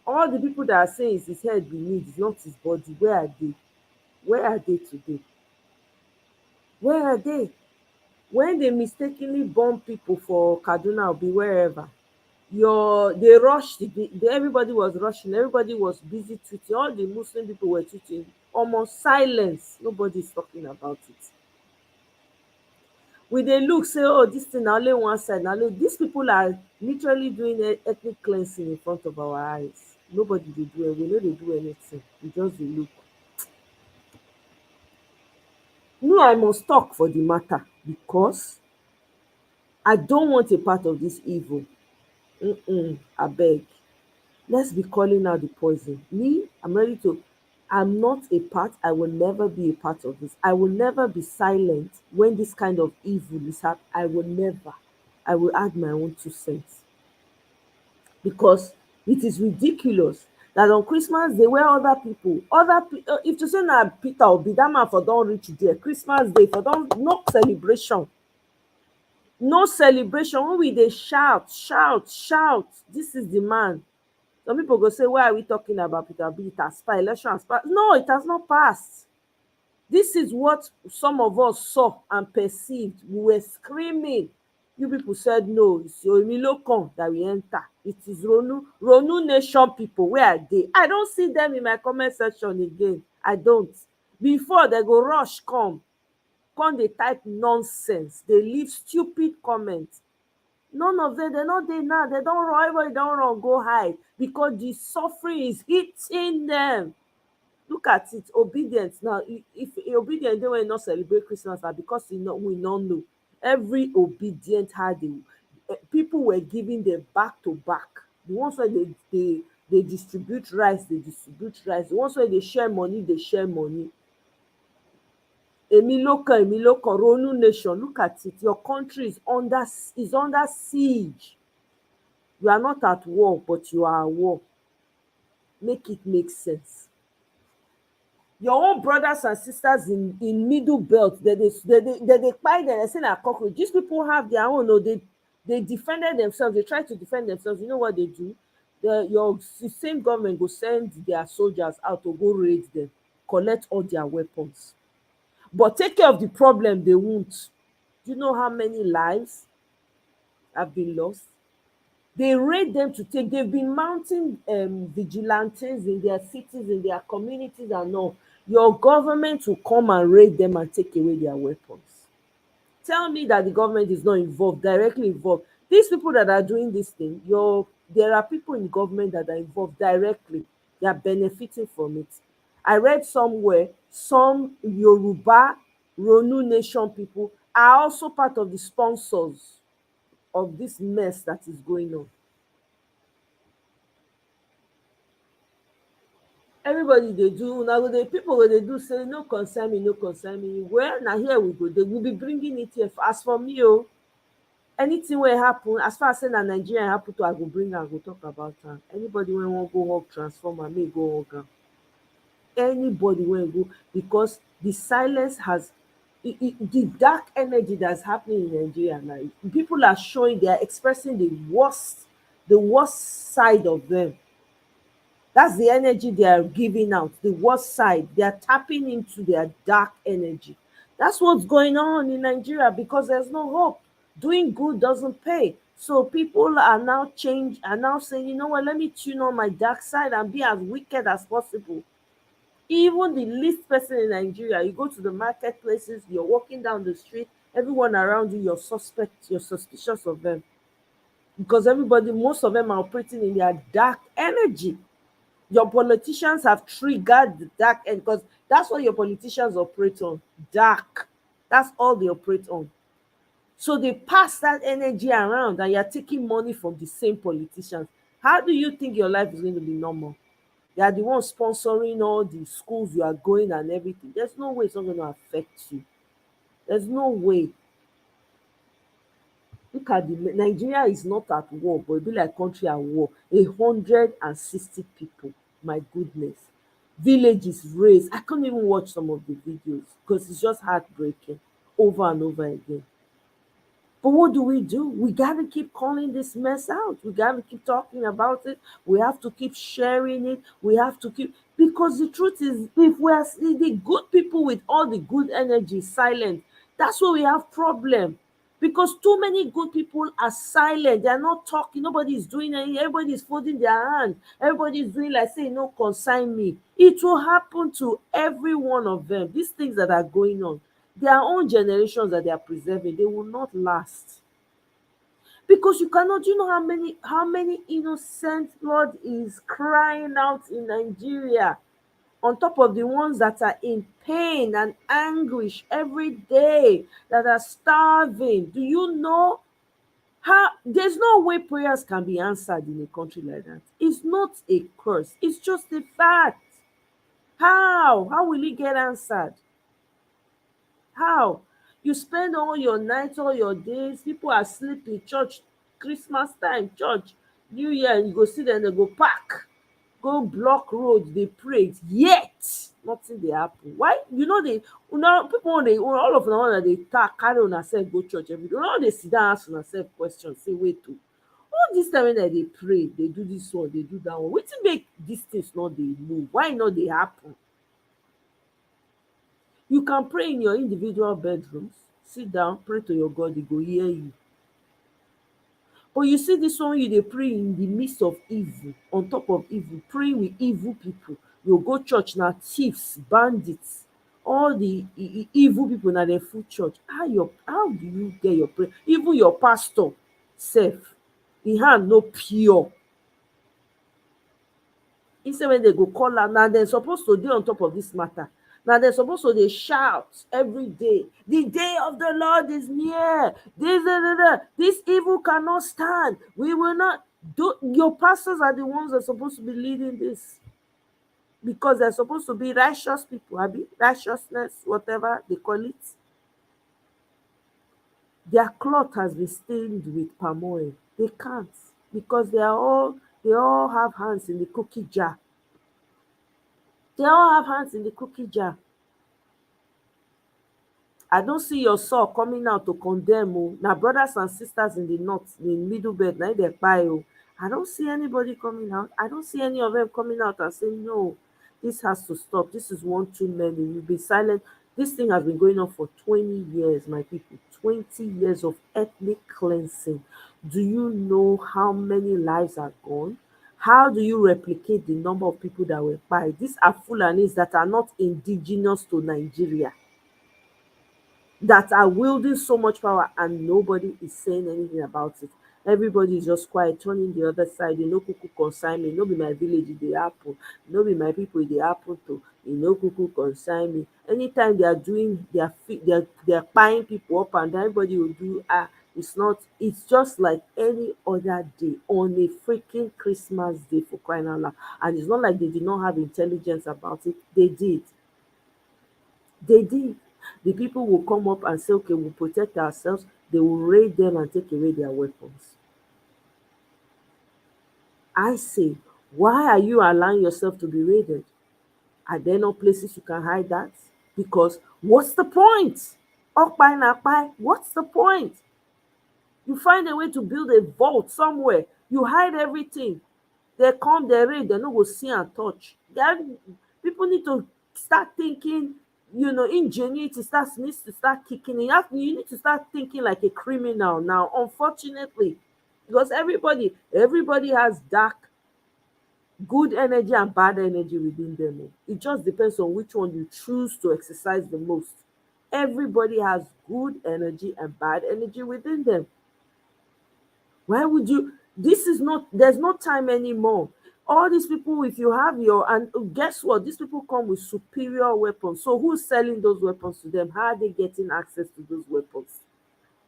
All the people that are saying it's his head we need, it's not his body. Where are they? Where are they today? Where are they? When they mistakenly bomb people for Kaduna or be wherever, they rushed, everybody was rushing, everybody was busy tweeting, all the Muslim people were tweeting, almost silence, nobody's talking about it. We dey look say, oh, this thing na only one side, na only these people are literally doing ethnic cleansing in front of our eyes. Nobody dey do it, we no dey do anything, we just dey look. Me, I must talk for the matter because I don't want a part of this evil. Abeg, let's be calling out the poison. Me, I'm not a part, I will never be a part of this. I will never be silent when this kind of evil is happening. I will add my own 2 cents. Because it is ridiculous that on Christmas Day, where if to say na Peter Obi, that man for don reach there, Christmas Day for don, no celebration. No celebration. When we dey shout, this is the man. Some people go say, why are we talking about Peter Obi? It has passed, election has passed. No, it has not passed. This is what some of us saw and perceived. We were screaming. You people said no, it's Emilokan that we enter. It is Ronu Nation people. Where are they? I don't see them in my comment section again. I don't. Before they go rush come they type nonsense. They leave stupid comments. None of them, they're not there now. They don't run, everybody don't run, go hide because the suffering is hitting them. Look at it, obedience now. If obedient they will not celebrate Christmas, na because we not know. Every obedient had people were giving them back to back. The ones where they distribute rice, they distribute rice. The ones where they share money, they share money. Emilokan, Ronu Nation, look at it. Your country is under siege. You are not at war, but you are at war. Make it make sense. Your own brothers and sisters in middle belt, they kpai dem, they say na cockroach. These people have their own. No, they defended themselves. They try to defend themselves. You know what they do? Your same government go send their soldiers out to go raid them, collect all their weapons. But take care of the problem they won't. Do you know how many lives have been lost? They raid them to take. They've been mounting vigilantes in their cities, in their communities and all. Your government will come and raid them and take away their weapons. Tell me that the government is not involved, directly involved. These people that are doing this thing, there are people in government that are involved directly. They are benefiting from it. I read somewhere some Yoruba Ronu Nation people are also part of the sponsors of this mess that is going on. Everybody dey do, una go dey, people go dey do say no concern me, no concern me. Well, na here we go. They will be bringing it here. As for me, anything wey happen, as far as say na Nigeria happen to, I go bring am, I go talk about am. Anybody wey wan go hug transformer, may go hug am. Anybody wey go, because the silence has the dark energy that's happening in Nigeria now. People are showing, they are expressing the worst side of them. That's the energy they are giving out, the worst side. They are tapping into their dark energy. That's what's going on in Nigeria because there's no hope. Doing good doesn't pay. So people are now saying, you know what, let me tune on my dark side and be as wicked as possible. Even the least person in Nigeria, you go to the marketplaces, you're walking down the street, everyone around you, you're suspicious of them. Because most of them are operating in their dark energy. Your politicians have triggered the dark end because that's what your politicians operate on. Dark. That's all they operate on. So they pass that energy around and you're taking money from the same politicians. How do you think your life is going to be normal? They are the ones sponsoring all the schools you are going and everything. There's no way it's not going to affect you. There's no way. Look at Nigeria is not at war, but it be like country at war. 160 people. My goodness. Villages raised. I can't even watch some of the videos because it's just heartbreaking over and over again. But what do? We got to keep calling this mess out. We got to keep talking about it. We have to keep sharing it. We have to keep, because the truth is, if we are the good people with all the good energy silent, that's where we have problem. Because too many good people are silent. They are not talking. Nobody is doing anything. Everybody is folding their hand. Everybody is doing like say, no concern me. It will happen to every one of them. These things that are going on, their own generations that they are preserving, they will not last. Because you know how many innocent blood is crying out in Nigeria, on top of the ones that are in pain and anguish every day, that are starving. Do you know how there's no way prayers can be answered in a country like that? It's not a curse, it's just a fact. How will it get answered? How? You spend all your nights, all your days, people are sleeping, church, Christmas time, church, New Year, you go see them, they go pack, go block road, they pray, yet nothing dey happen. Why? People all of una dey carry una sef go church every day. Una dey sit down ask una sef question, say wait o, all this time when they pray, they do this one, they do that one. Wetin make these things not dey move? Why not dey happen? You can pray in your individual bedrooms, sit down, pray to your God, he go hear you. But you see this one, you dey pray in the midst of evil, on top of evil, praying with evil people. You go church na thieves, bandits, all the evil people na dem full church. How do you get your prayer? Even your pastor sef, im hand no pure. Instead when they go call am, na dem suppose to dey on top of this matter. Now they're supposed to dey shout every day. The day of the Lord is near. This evil cannot stand. We will not do. Your pastors are the ones that are supposed to be leading this, because they're supposed to be righteous people, abi righteousness, whatever they call it. Their cloth has been stained with palm oil. They can't, because they all have hands in the cookie jar. They all have hands in the cookie jar. I don't see your soul coming out to condemn. Oh. Now, brothers and sisters in the north, in middle belt, now they buy. Oh. I don't see anybody coming out. I don't see any of them coming out and saying, no, this has to stop. This is one too many. We'll be silent. This thing has been going on for 20 years, my people. 20 years of ethnic cleansing. Do you know how many lives are gone? How do you replicate the number of people that were by? These are Fulanis that are not indigenous to Nigeria, that are wielding so much power, and nobody is saying anything about it. Everybody is just quiet, turning the other side. You know, kuku consign me. No be my village, they happen. No be my people, they happen to. You know, kuku consign me. Anytime they are doing they're buying people up, and everybody will do. It's not. It's just like any other day on a freaking Christmas day, for crying out loud. And it's not like they did not have intelligence about it. They did. They did. The people will come up and say, okay, we'll protect ourselves. They will raid them and take away their weapons. I say, why are you allowing yourself to be raided? Are there no places you can hide that? Because what's the point? What's the point? You find a way to build a vault somewhere. You hide everything. They come, they raid, they no go see and touch. People need to start thinking, ingenuity needs to start kicking in. You need to start thinking like a criminal now, unfortunately. Because everybody has good energy and bad energy within them. It just depends on which one you choose to exercise the most. Everybody has good energy and bad energy within them. Why would you? There's no time anymore. All these people, if you have and guess what? These people come with superior weapons. So who's selling those weapons to them? How are they getting access to those weapons?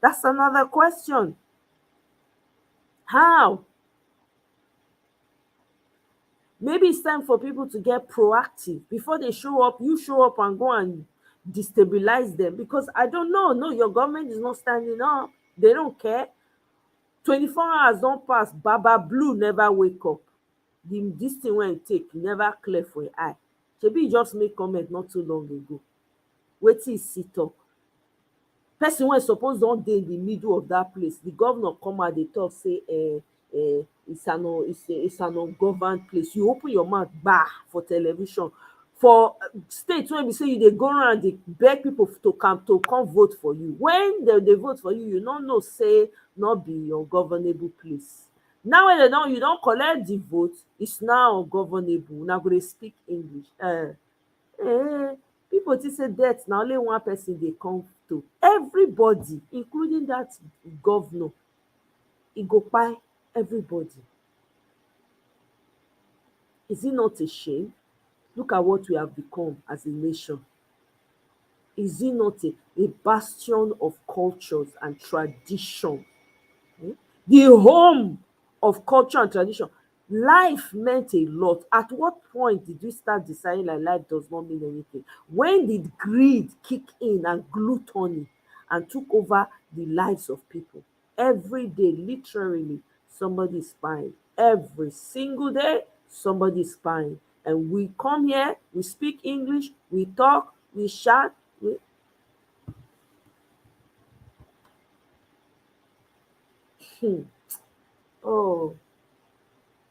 That's another question. How? Maybe it's time for people to get proactive before they show up. You show up and go and destabilize them, because I don't know. No, your government is not standing up. They don't care. 24 hours don't pass. Baba Blue never wake up. This thing wey e take never clear for your eye. Shebi e just make comment not too long ago. Wetin e see talk? Person wey suppose don dey in the middle of that place, the governor come out dey talk say it's an ungoverned place. You open your mouth for television for state wey be say you dey go around dey beg people to come vote for you. When they vote for you, you no know say not be ungovernable place. Now when you don collect the vote, it's now ungovernable. Una go dey speak English. People think say death na only one person dey come to. Everybody, including that governor, e go kpai everybody. Is it not a shame? Look at what we have become as a nation. Is it not a bastion of cultures and tradition? The home of culture and tradition. Life meant a lot. At what point did we start deciding that life does not mean anything? When did greed kick in and gluttony and took over the lives of people? Every day, literally, somebody is spying. Every single day, somebody is spying. And we come here, we speak English, we talk, we shout. Oh,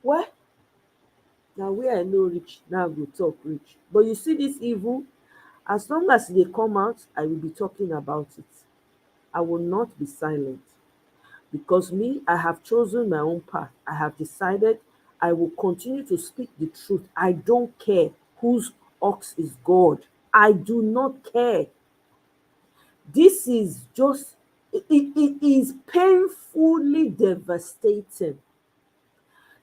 well, now where I know rich, now I go talk rich. But you see this evil, as long as they come out, I will be talking about it. I will not be silent. Because me, I have chosen my own path. I have decided I will continue to speak the truth. I don't care whose ox is God. I do not care. This is just, it is painfully devastating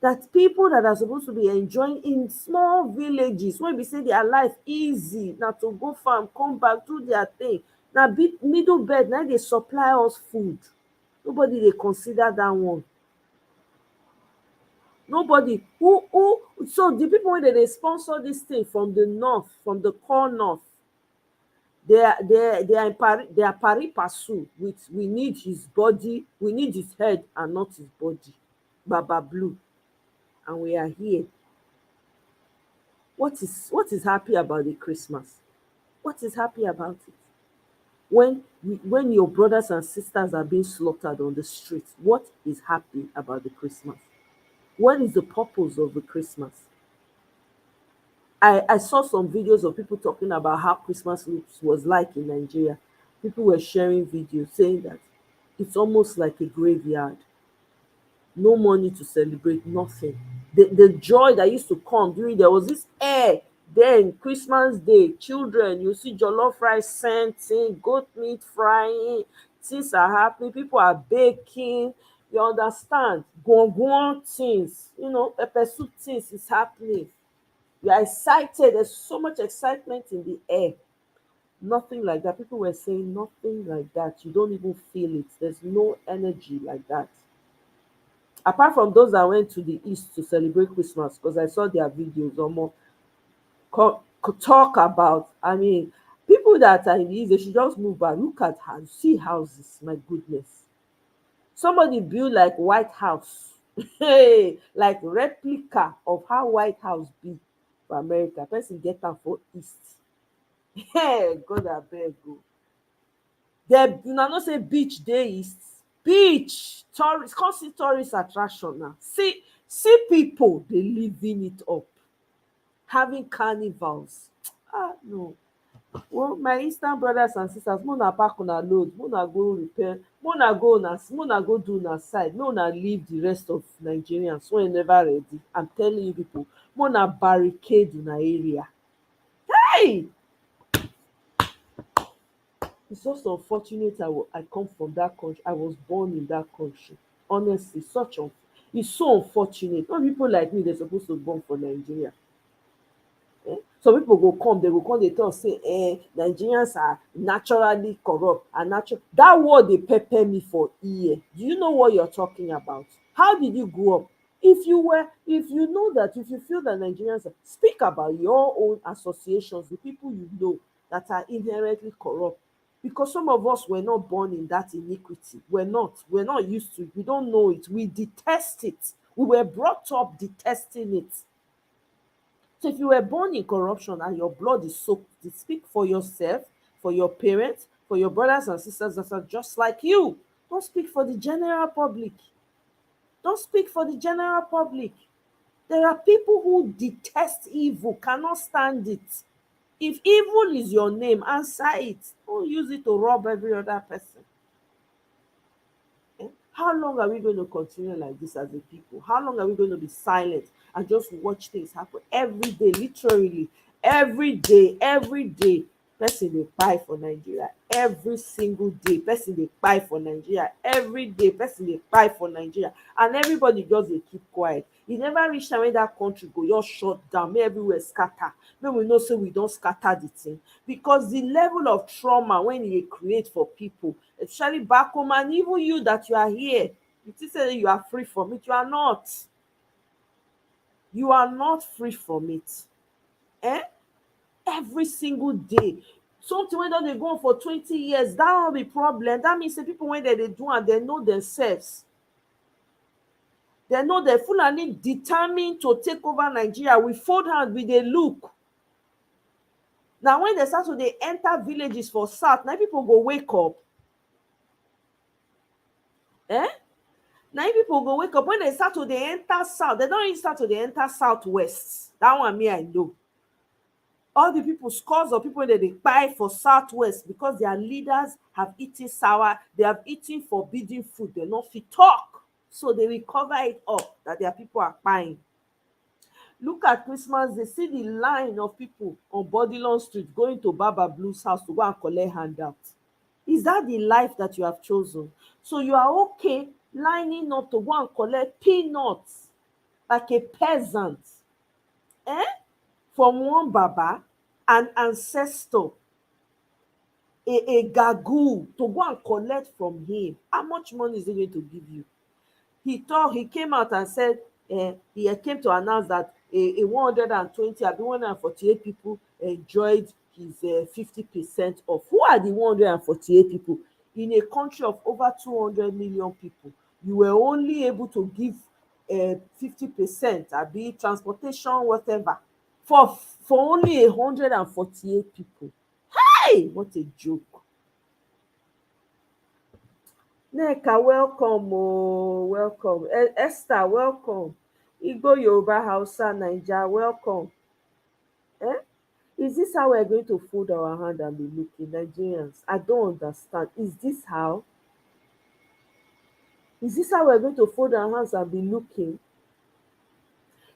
that people that are supposed to be enjoying in small villages, when we say their life easy, now to go farm, come back, do their thing. Now middle bed, now they supply us food. Nobody they consider that one. Nobody who so the people wey dey sponsor this thing from the north, from the core north, they are in they are pari passu with we need his body, we need his head and not his body. Baba Blue, and we are here. What is happy about the Christmas? What is happy about it? When your brothers and sisters are being slaughtered on the streets, what is happy about the Christmas? What is the purpose of the Christmas? I saw some videos of people talking about how Christmas was like in Nigeria. People were sharing videos saying that it's almost like a graveyard. No money to celebrate, nothing. The joy that used to come during there was this air. Then Christmas Day, children, you see jollof rice scenting, goat meat frying, things are happening, people are baking. You understand? Gong things, pepper soup things is happening. You are excited. There's so much excitement in the air. Nothing like that. People were saying nothing like that. You don't even feel it. There's no energy like that. Apart from those that went to the east to celebrate Christmas, because I saw their videos almost talk about. I mean, people that are in the east, they should just move back. Look at how see houses. My goodness. Somebody built like White House. Hey, like replica of how White House be for America. Person get am for east. Hey, God abeg o. Una know say beach dey east. Beach tourist, come see tourist attraction now. See people dey living it up, having carnivals. No. Well, my eastern brothers and sisters, make una pack una load, make una go repair, make una go do una side, make una leave the rest of Nigerians wey never ready. I'm telling you people, make una barricade una area. Hey! It's just unfortunate I come from that country. I was born in that country. Honestly, it's so unfortunate. Not people like me, they're supposed to born for Nigeria. Some people go come, they tell us say Nigerians are naturally corrupt and natural. That word they pepper me for ear. Do you know what you're talking about? How did you grow up? If you feel that Nigerians speak about your own associations, the people you know that are inherently corrupt. Because some of us were not born in that iniquity. We're not used to it. We don't know it. We detest it. We were brought up detesting it. So if you were born in corruption and your blood is soaked, speak for yourself, for your parents, for your brothers and sisters that are just like you. Don't speak for the general public. Don't speak for the general public. There are people who detest evil, cannot stand it. If evil is your name, answer it. Don't use it to rob every other person. How long are we going to continue like this as a people? How long are we going to be silent and just watch things happen every day, literally every day? Person dey kpai for Nigeria every single day. Person dey kpai for Nigeria every day. Person dey kpai for Nigeria, and everybody just dey keep quiet. E never reach time when that country go just shut down, make everywhere scatter. Make we know say we don scatter the thing, because the level of trauma when e dey create for people, especially back home, and even you that you are here, you think say you are free from it. You are not. You are not free from it. Every single day, something wey don dey go on for 20 years, that no be problem. That means say people wey dem dey do am, dem know themselves. Dem know the Fulani determined to take over Nigeria. We fold hand, we dey look. Now when dem start to dey enter villages for south, na people go wake up. Now people go wake up when they start to the enter south. They don't even start to the enter southwest. That one me I know. All the people, scores of people that they buy for southwest because their leaders have eaten sour, they have eaten forbidden food, they're not fit talk. So they will cover it up that their people are buying. Look at Christmas, they see the line of people on Bodilon Street going to Baba Blue's house to go and collect handouts. Is that the life that you have chosen? So you are okay lining up to go and collect peanuts like a peasant, eh? From one Baba, an ancestor, a gagoo, to go and collect from him. How much money is he going to give you? He came out and said he came to announce that a 120 abi 148 people enjoyed his 50% off. Who are the 148 people? In a country of over 200 million people, you were only able to give 50%, abi transportation, whatever, for only 148 people. Hey, what a joke. Nneka, welcome, oh, welcome. Esther, welcome. Igbo, Yoruba, Hausa, Naija, welcome. Eh? Is this how we're going to fold our hand and be looking, Nigerians? I don't understand. Is this how? Is this how we're going to fold our hands and be looking?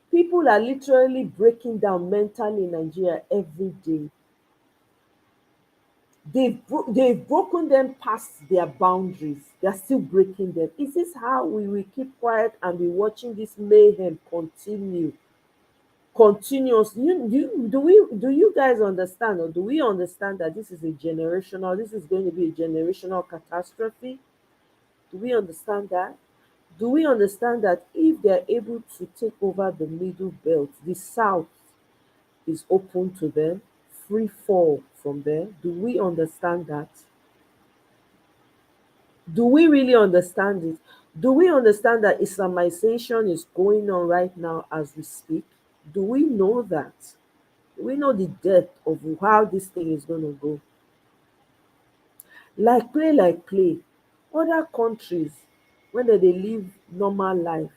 People are literally breaking down mentally in Nigeria every day. They've broken them past their boundaries. They're still breaking them. Is this how we will keep quiet and be watching this mayhem continue? Continuous. Do you guys understand, or do we understand that this is this is going to be a generational catastrophe? Do we understand that? Do we understand that if they're able to take over the middle belt, the south is open to them, free fall from there? Do we understand that? Do we really understand it? Do we understand that Islamization is going on right now as we speak? Do we know that? Do we know the depth of how this thing is going to go? Like play, other countries, when they live normal life,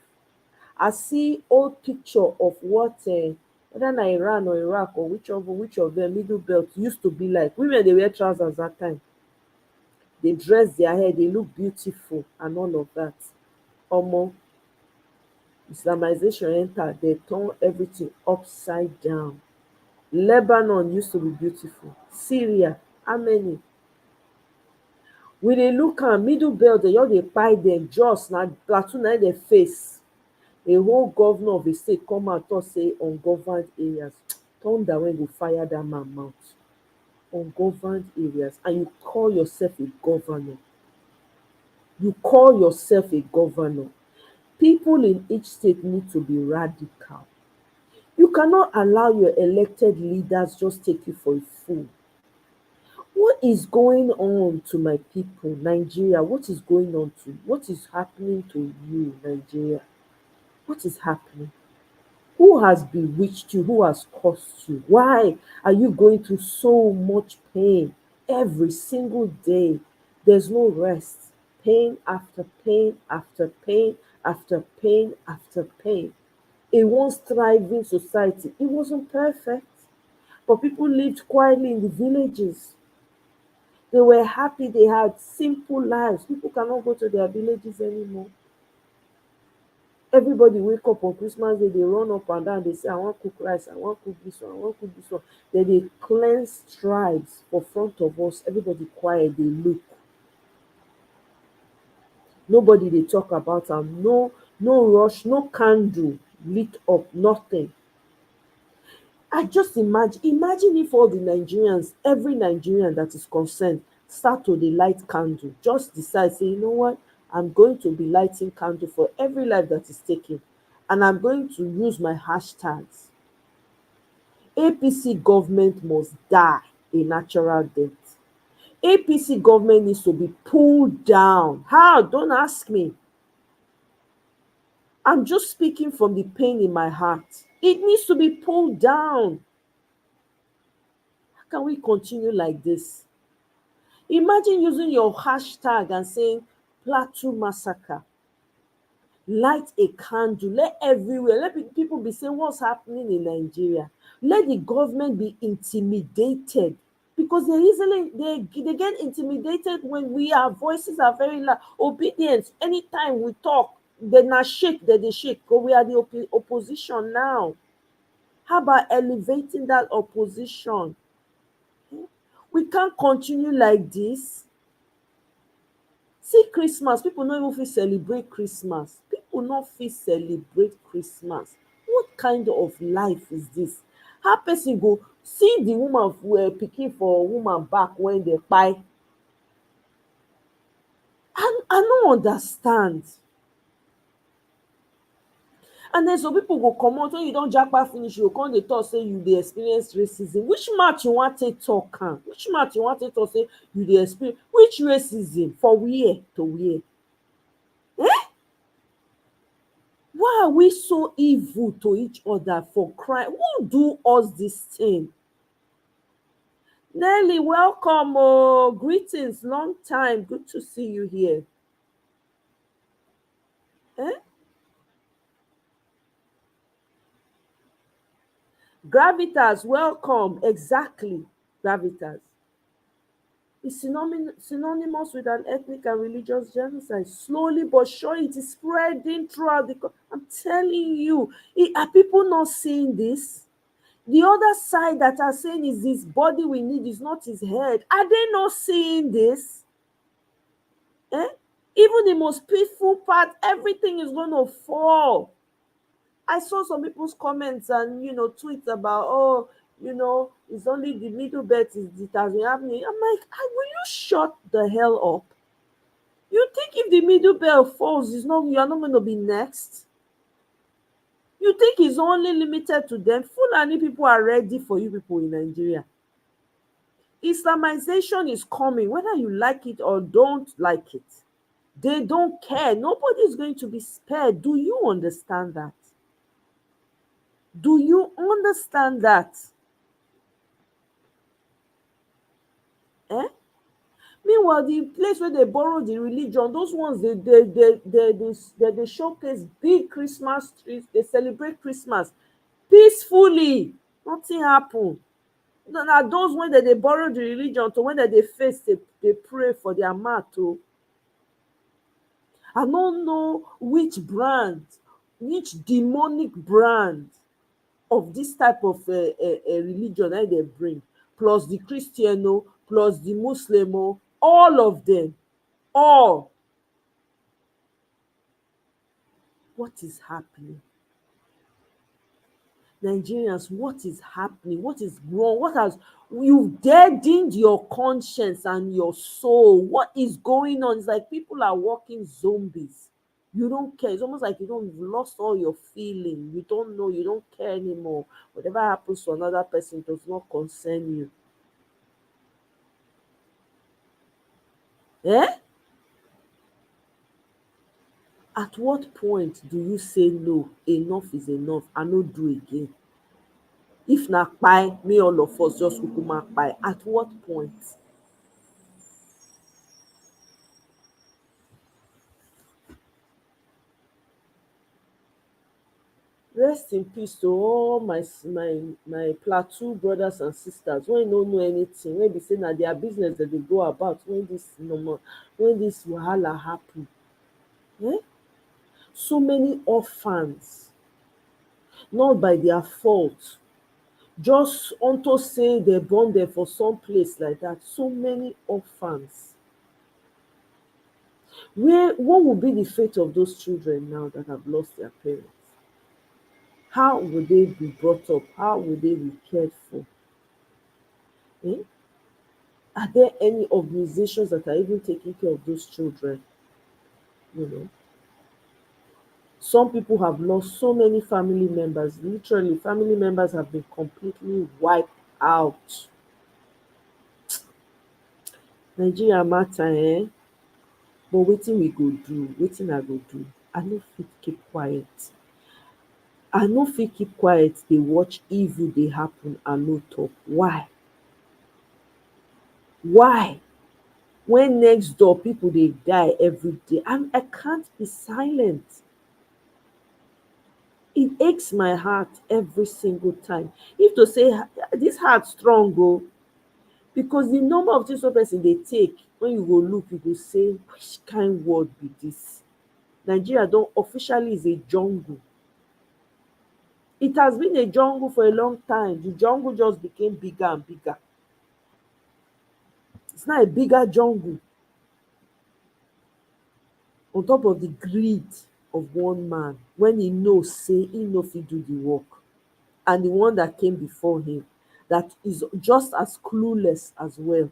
I see old picture of what whether na Iran or Iraq or which of them middle belt used to be like. Women, they wear trousers that time, they dress their hair, they look beautiful and all of that. Omo, Islamization enter, they turn everything upside down. Lebanon used to be beautiful. Syria, how many? We dey look am, middle belt, they just dey kpai dem, just na Plateau na im dey face. A whole governor of a state come out talk say ungoverned areas. Thunder wey go fire dat man mouth. Ungoverned areas, and you call yourself a governor. You call yourself a governor. People in each state need to be radical. You cannot allow your elected leaders just take you for a fool. What is going on to my people, Nigeria? What is going on to? What is happening to you, Nigeria? What is happening? Who has bewitched you? Who has cursed you? Why are you going through so much pain every single day? There's no rest. Pain after pain after pain after pain after pain. A once thriving society, it wasn't perfect, but people lived quietly in the villages. They were happy, they had simple lives. People cannot go to their villages anymore. Everybody wake up on Christmas Day, they run up and down, they say, I want cook rice, I want cook this one, I want cook this one. Then they cleanse tribes for front of us. Everybody quiet, they look. Nobody they talk about them. No rush, no candle lit up, nothing. I just imagine if all the Nigerians, every Nigerian that is concerned, start to dey light candle, just decide, say, you know what, I'm going to be lighting candle for every life that is taken, and I'm going to use my hashtags. APC government must die a natural death. APC government needs to be pulled down. How? Don't ask me. I'm just speaking from the pain in my heart. It needs to be pulled down. How can we continue like this? Imagine using your hashtag and saying Plateau massacre. light a candle, let everywhere, let people be saying what's happening in Nigeria. Let the government be intimidated, because they get intimidated when our voices are very loud. Obedience, anytime we talk, they not shake, they shake. But we are the opposition now. How about elevating that opposition? We can't continue like this. See Christmas, people no even fit celebrate Christmas. People no fit celebrate Christmas. What kind of life is this? How person go see the woman pikin for woman back when they kpai? I no understand. And then some people go comot when you don japa finish, you go come dey talk say you dey experience racism. Which mouth you wan take talk am? Which mouth you wan take talk say you dey experience which racism? For where to where? Why are we so evil to each other for crying? Who do us this thing? Nelly, welcome. Oh, greetings. Long time. Good to see you here. Gravitas, welcome. Exactly. Gravitas. Is synonymous with an ethnic and religious genocide. Slowly but surely, it is spreading throughout the. I'm telling you, are people not seeing this? The other side that are saying is this body we need is not his head. Are they not seeing this? Even the most peaceful part, everything is going to fall. I saw some people's comments and tweets about, it's only the middle belt it has been happening. I'm like, will you shut the hell up? You think if the middle belt falls, you are not going to be next? You think it's only limited to them? Fulani people are ready for you people in Nigeria. Islamization is coming, whether you like it or don't like it. They don't care. Nobody is going to be spared. Do you understand that? Do you understand that? Meanwhile, the place where they borrow the religion, those ones they showcase big Christmas trees, they celebrate Christmas peacefully. Nothing happen. Now those when they borrow the religion to when they face, they pray for their mat. I don't know which brand, which demonic brand of this type of religion that they bring, plus the Christian, plus the Muslim, all of them, all. What is happening? Nigerians, what is happening? What is wrong? What has you've deadened your conscience and your soul? What is going on? It's like people are walking zombies. You don't care. It's almost like you've lost all your feeling. You don't know, you don't care anymore. Whatever happens to another person does not concern you. At what point do you say no? Enough is enough. I no do again. If na kpai, may all of us just kukuma kpai. At what point? Rest in peace to all my Plateau brothers and sisters wey no know anything, wey be say na their business that they go about when this wahala happen. So many orphans, not by their fault, just unto say they born there for some place like that. So many orphans. What will be the fate of those children now that have lost their parents? How will they be brought up? How will they be cared for? Are there any organizations that are even taking care of those children? Some people have lost so many family members. Literally, family members have been completely wiped out. Nigeria matter, but wetin we go do? Wetin I go do? I no fit keep quiet. I no fit keep quiet dey watch evil dey happen and no talk. Why? When next door people dey die every day, and I can't be silent. it aches my heart every single time. If to say this heart strong go, because the number of things one person dey take, when you go look, you go say, which kind word be this? Nigeria don officially is a jungle. It has been a jungle for a long time. The jungle just became bigger and bigger. It's not a bigger jungle on top of the greed of one man when he knows say he no fit do the work, and the one that came before him that is just as clueless as well.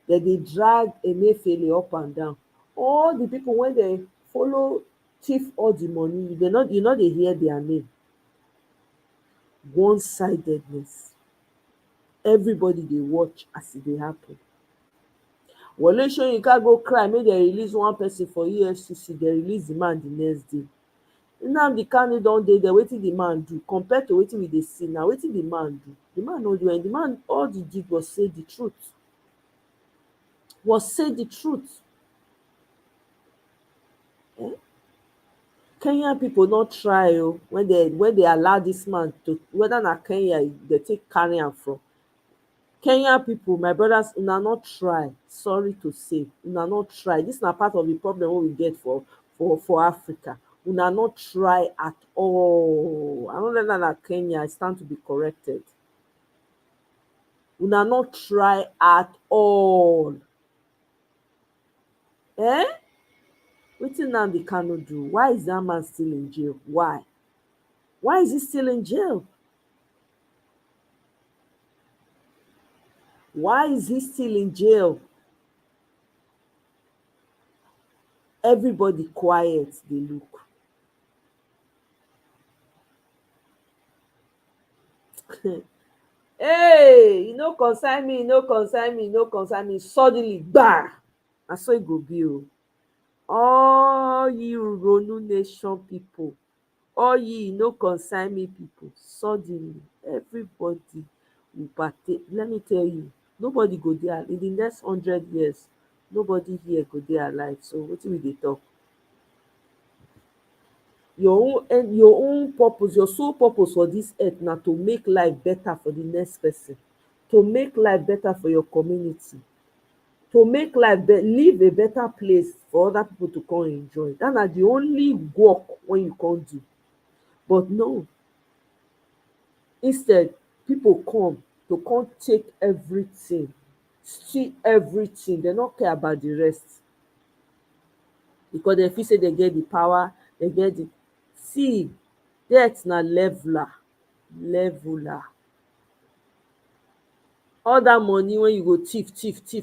Dem dey drag Emefiele up and down. All the people when they follow thief all the money, you no dey hear their name. One-sidedness. Everybody dey watch as e dey happen. Wole Soyinka go cry make dem release one person for EFCC, dem release the man the next day. Nnamdi Kanu don dey there, wetin the man do compared to wetin we dey see now? Wetin the man do? The man no do anything. The man, all he did was say the truth. Kenyan people no try when they allow this man to, whether na Kenya they take carry am from. Kenyan people, my brothers, una not try. Sorry to say, una not try. This na part of the problem wey we get for Africa. Una not try at all. I don't know that Kenya, I stand to be corrected. Una not try at all. Wetin Nnamdi Kanu do? Why is that man still in jail? Why is he still in jail? Why is he still in jail? Everybody quiet, dey look. Hey, e no concern me, e no concern me, e no concern me. Suddenly, gbaa! Na so e go be o. All you Ronu Nation people, all ye no concern me people, suddenly everybody will partake. Let me tell you, nobody go there in the next 100 years. Nobody here go dey alive. So wetin we dey talk? Your own purpose, your sole purpose for this earth na to make life better for the next person, to make life better for your community, to make life leave a better place for other people to come enjoy. That na the only work when you come do. But no, instead people come to come take everything, steal everything. They no care about the rest because they feel say they get the power, they get the. See, death na leveler. All that money when you go thief,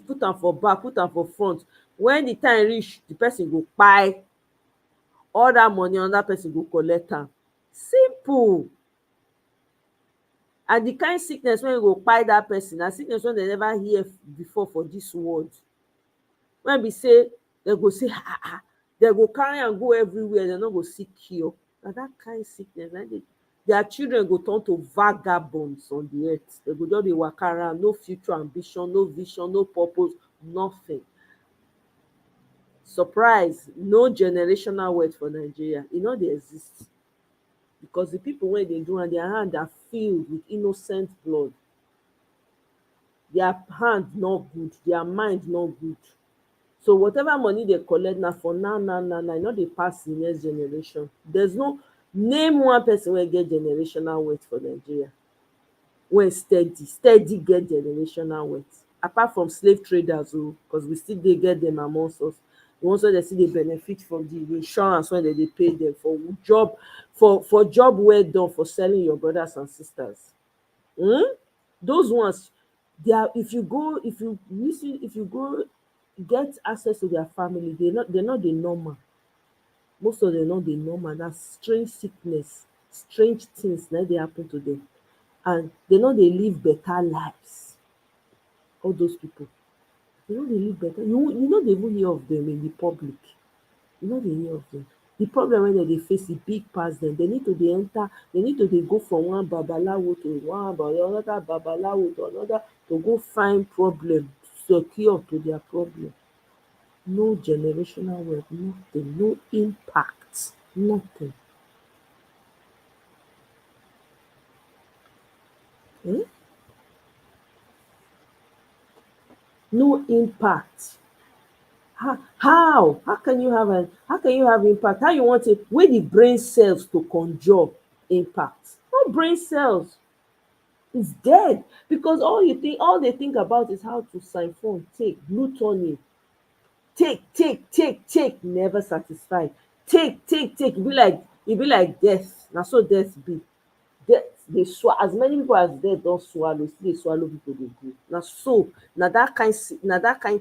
put am for back, put am for front. When the time reach, the person go kpai. All that money, another person go collect am. Simple. And the kind sickness when you go kpai that person, na sickness wey dem never hear before for this world. When be say dem go say dem go carry am go everywhere, dem no go see cure. Na that kind sickness, their children go turn to vagabonds on the earth. Dem go just dey waka around, no future ambition, no vision, no purpose, nothing. Surprise, no generational wealth for Nigeria. E no dey exist. Because the people wey dey do am, their hand are filled with innocent blood. Their hand not good, their mind not good. So whatever money they collect now for now, e no dey pass the next generation. There's no name one person wey get generational wealth for Nigeria. Wey steady get generational wealth. Apart from slave traders, because we still dey get them amongst us. The ones wey dey still dey benefit from the insurance when they pay them for job, for job well done for selling your brothers and sisters. Those ones, they are, if you go get access to their family, they're not the normal. Most of them not the normal. That's strange sickness, strange things that they happen to them, and they know they live better lives. All those people, they know they live better. You know they even hear of them in the public. You know they hear of them. The problem when they face the big pass them, they need to go from one babalawo to one another babalawo to another to go find problem, secure to their problem. No generational wealth, nothing, no impact, nothing. Eh? No impact. How can you have impact? How you want it? Where the brain cells to conjure impact? No brain cells. It's dead because all they think about is how to siphon, take, gluttony, take, never satisfied. Take. E be like death. Na so death be. Death dey as many people as death don swallow, still dey swallow people dey go. Na that kind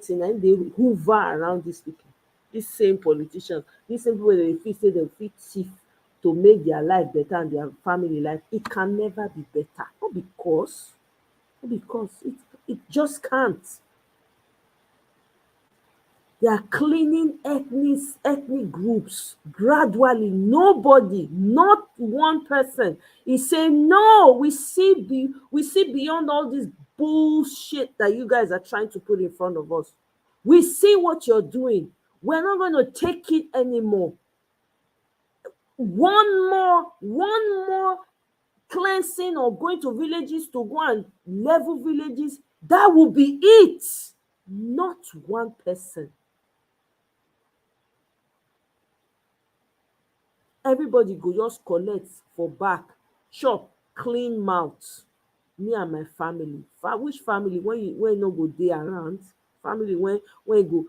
thing na im dey hover around these people, these same politicians, these same people wey dey feel say dem fit thief to make their life better and their family life. It can never be better. Not because it just can't. They are cleaning ethnic groups gradually. Nobody, not one person, is saying no. We see beyond all this bullshit that you guys are trying to put in front of us. We see what you're doing. We're not going to take it anymore. One more cleansing or going to villages to go and level villages, that will be it. Not one person. Everybody go just collect for back, chop, clean mouth. Me and my family. Which family when no go dey around? Family when the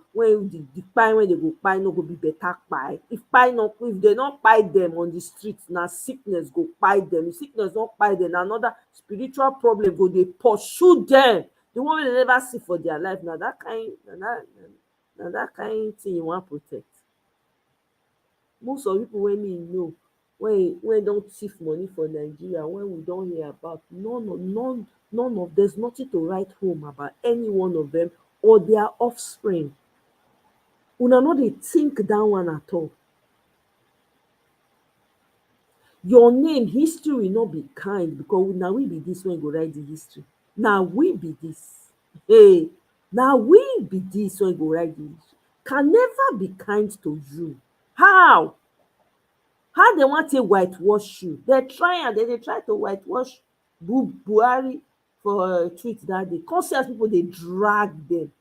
kpai when they go kpai no go be better kpai. If they not kpai them on the street, na sickness go kpai them. If sickness not kpai them, na another spiritual problem go dey pursue them. The one wey they never see for their life. Na that kind thing you want protect. Most of people wey me know wey don thief money for Nigeria, when we don hear about, none of there's nothing to write home about any one of them or their offspring. Una no dey think that one at all. Your name, history will not be kind because now we be this when go write the history. Now we be this. Hey, now we be this when go write the history. Can never be kind to you. How dem wan take whitewash you? They try to whitewash Buhari for tweet that day. Come see as people dey drag them.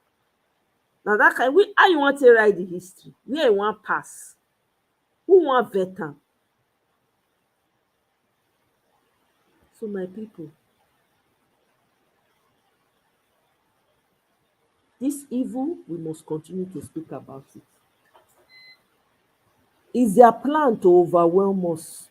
Na that kind how you wan take write the history? Where you wan pass? Who wan vet am? So my people, this evil, we must continue to speak about it. Is their plan to overwhelm us?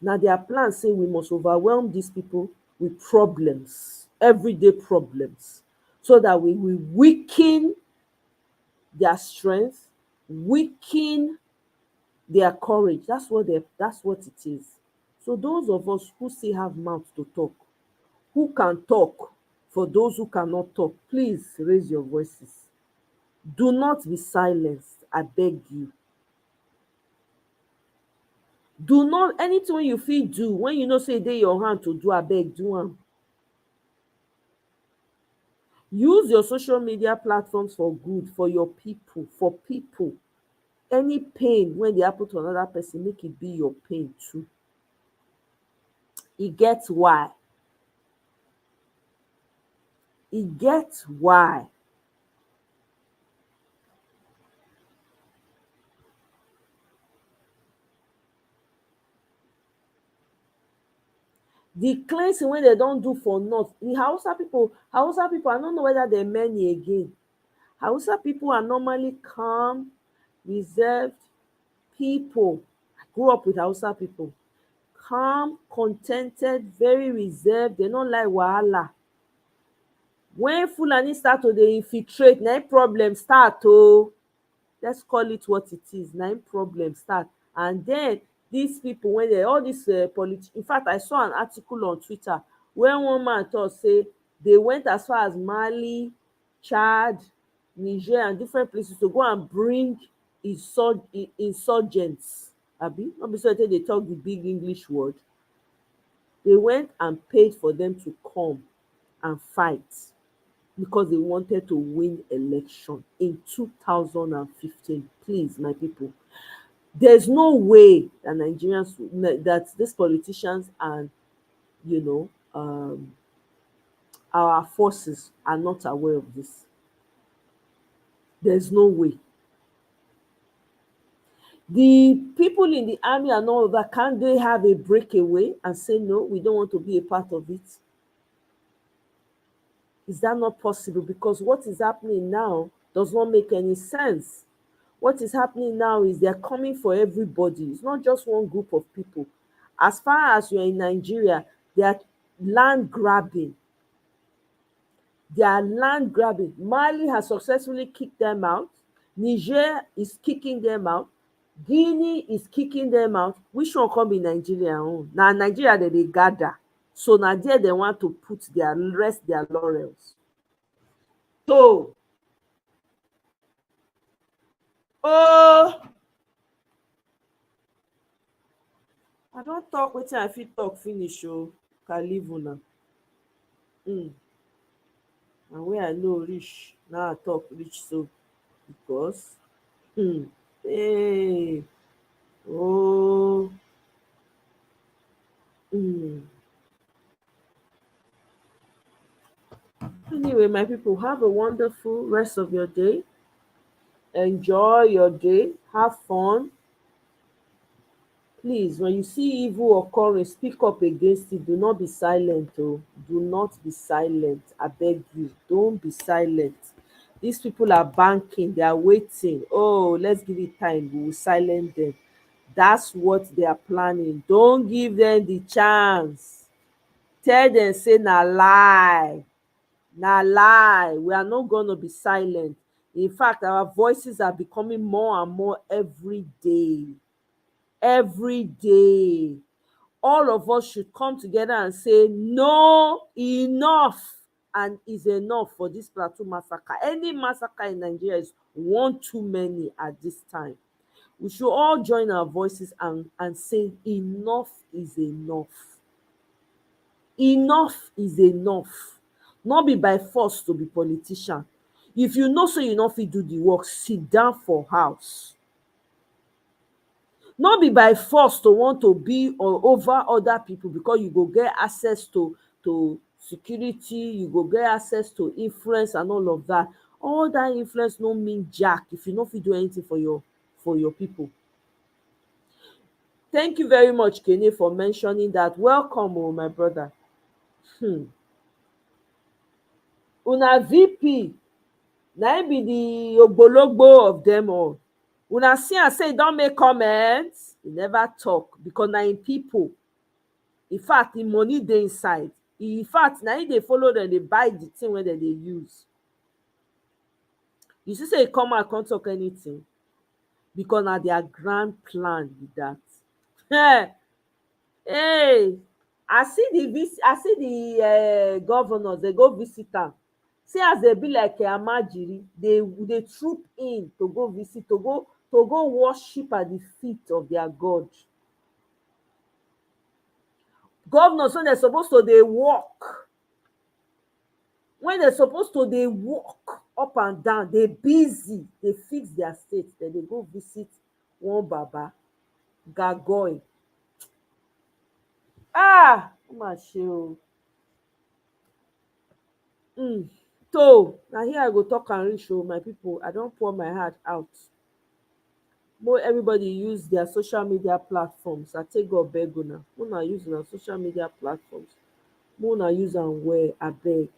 Na their plan say we must overwhelm these people with problems, everyday problems, so that we will weaken their strength, weaken their courage. That's what it is. So those of us who still have mouth to talk, who can talk for those who cannot talk, please raise your voices. Do not be silenced, I beg you. Do not, anything you fit do, when you know say e dey your hand to do, abeg do am. Use your social media platforms for good, for your people, for people. Any pain when dey happen to another person, make it be your pain too. E get why. E get why. The cleansing wey dem don do for north, the Hausa people, I no know whether dem many again. Hausa people are normally calm, reserved people. I grew up with Hausa people. Calm, contented, very reserved. They no like wahala. When Fulani start to dey infiltrate, na im problem start o. Let's call it what it is. Na im problem start. And then these people, when they all these in fact, I saw an article on Twitter when one man talk say they went as far as Mali, Chad, Niger, and different places to go and bring insurgents. Abi, no be so they talk the big English word. They went and paid for them to come and fight because they wanted to win election in 2015. Please, my people, there's no way that Nigerians, that these politicians and our forces are not aware of this. There's no way. The people in the army and all of that, can't they have a breakaway and say, no, we don't want to be a part of it? Is that not possible? Because what is happening now does not make any sense. What is happening now is they're coming for everybody. It's not just one group of people. As far as you're in Nigeria, they are land grabbing. They are land grabbing. Mali has successfully kicked them out. Niger is kicking them out. Guinea is kicking them out. Which one come be Nigeria own? Now Nigeria they gather. So now there they want to put their rest their laurels. So oh, I don't talk wetin I fit talk finish oh, can leave una. And where I know reach, now I talk reach so because hey oh anyway, my people, have a wonderful rest of your day. Enjoy your day, have fun. Please, when you see evil occurring, speak up against it. Do not be silent. Oh, do not be silent. I beg you, don't be silent. These people are banking, they are waiting. Oh, let's give it time. We will silence them. That's what they are planning. Don't give them the chance. Tell them, say, na lie. Na lie. We are not going to be silent. In fact, our voices are becoming more and more every day. Every day. All of us should come together and say, no, enough. And is enough for this Plateau massacre. Any massacre in Nigeria is one too many at this time. We should all join our voices and say, enough is enough. Enough is enough. Not be by force to be politician. If you know so you no fit do the work, sit down for house. Not be by force to want to be over other people because you go get access to security, you go get access to influence and all of that. All that influence no mean jack if you no fit do anything for your people. Thank you very much, Kene, for mentioning that. Welcome, oh, my brother. Una VP, na im be the ogbologbo of them all. Una see am say e don make comments, e never talk because na im people. In fact, im money dey inside. In fact, na im dey follow dem dey buy the thing wey dem dey use. You see say e come out come talk anything because na their grand plan be that. Hey, I see the governors, they go visit am. See as they be like Amajiri, they troop in to go visit, to go worship at the feet of their God. Governors, when they're supposed to they walk, when they're supposed to they walk up and down, they busy, they fix their state, then they go visit one Baba, Gagoy. Ah, my show. So now here I go talk and reach oh, my people. I don't pour my heart out. More everybody use their social media platforms. I take God beg una. Una use their social media platforms. Una use and wear. I beg.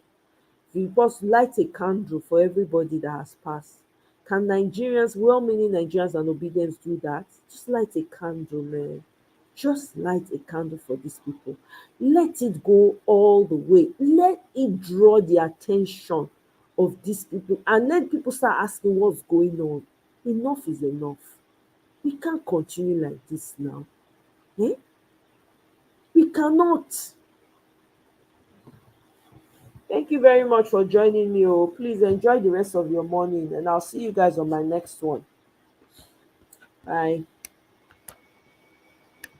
You must light a candle for everybody that has passed. Can Nigerians, well-meaning Nigerians and obedience do that? Just light a candle, man. Just light a candle for these people. Let it go all the way. Let it draw the attention of these people and let people start asking what's going on. Enough is enough. We can't continue like this now. We cannot. Thank you very much for joining me. Oh, please enjoy the rest of your morning and I'll see you guys on my next one. Bye.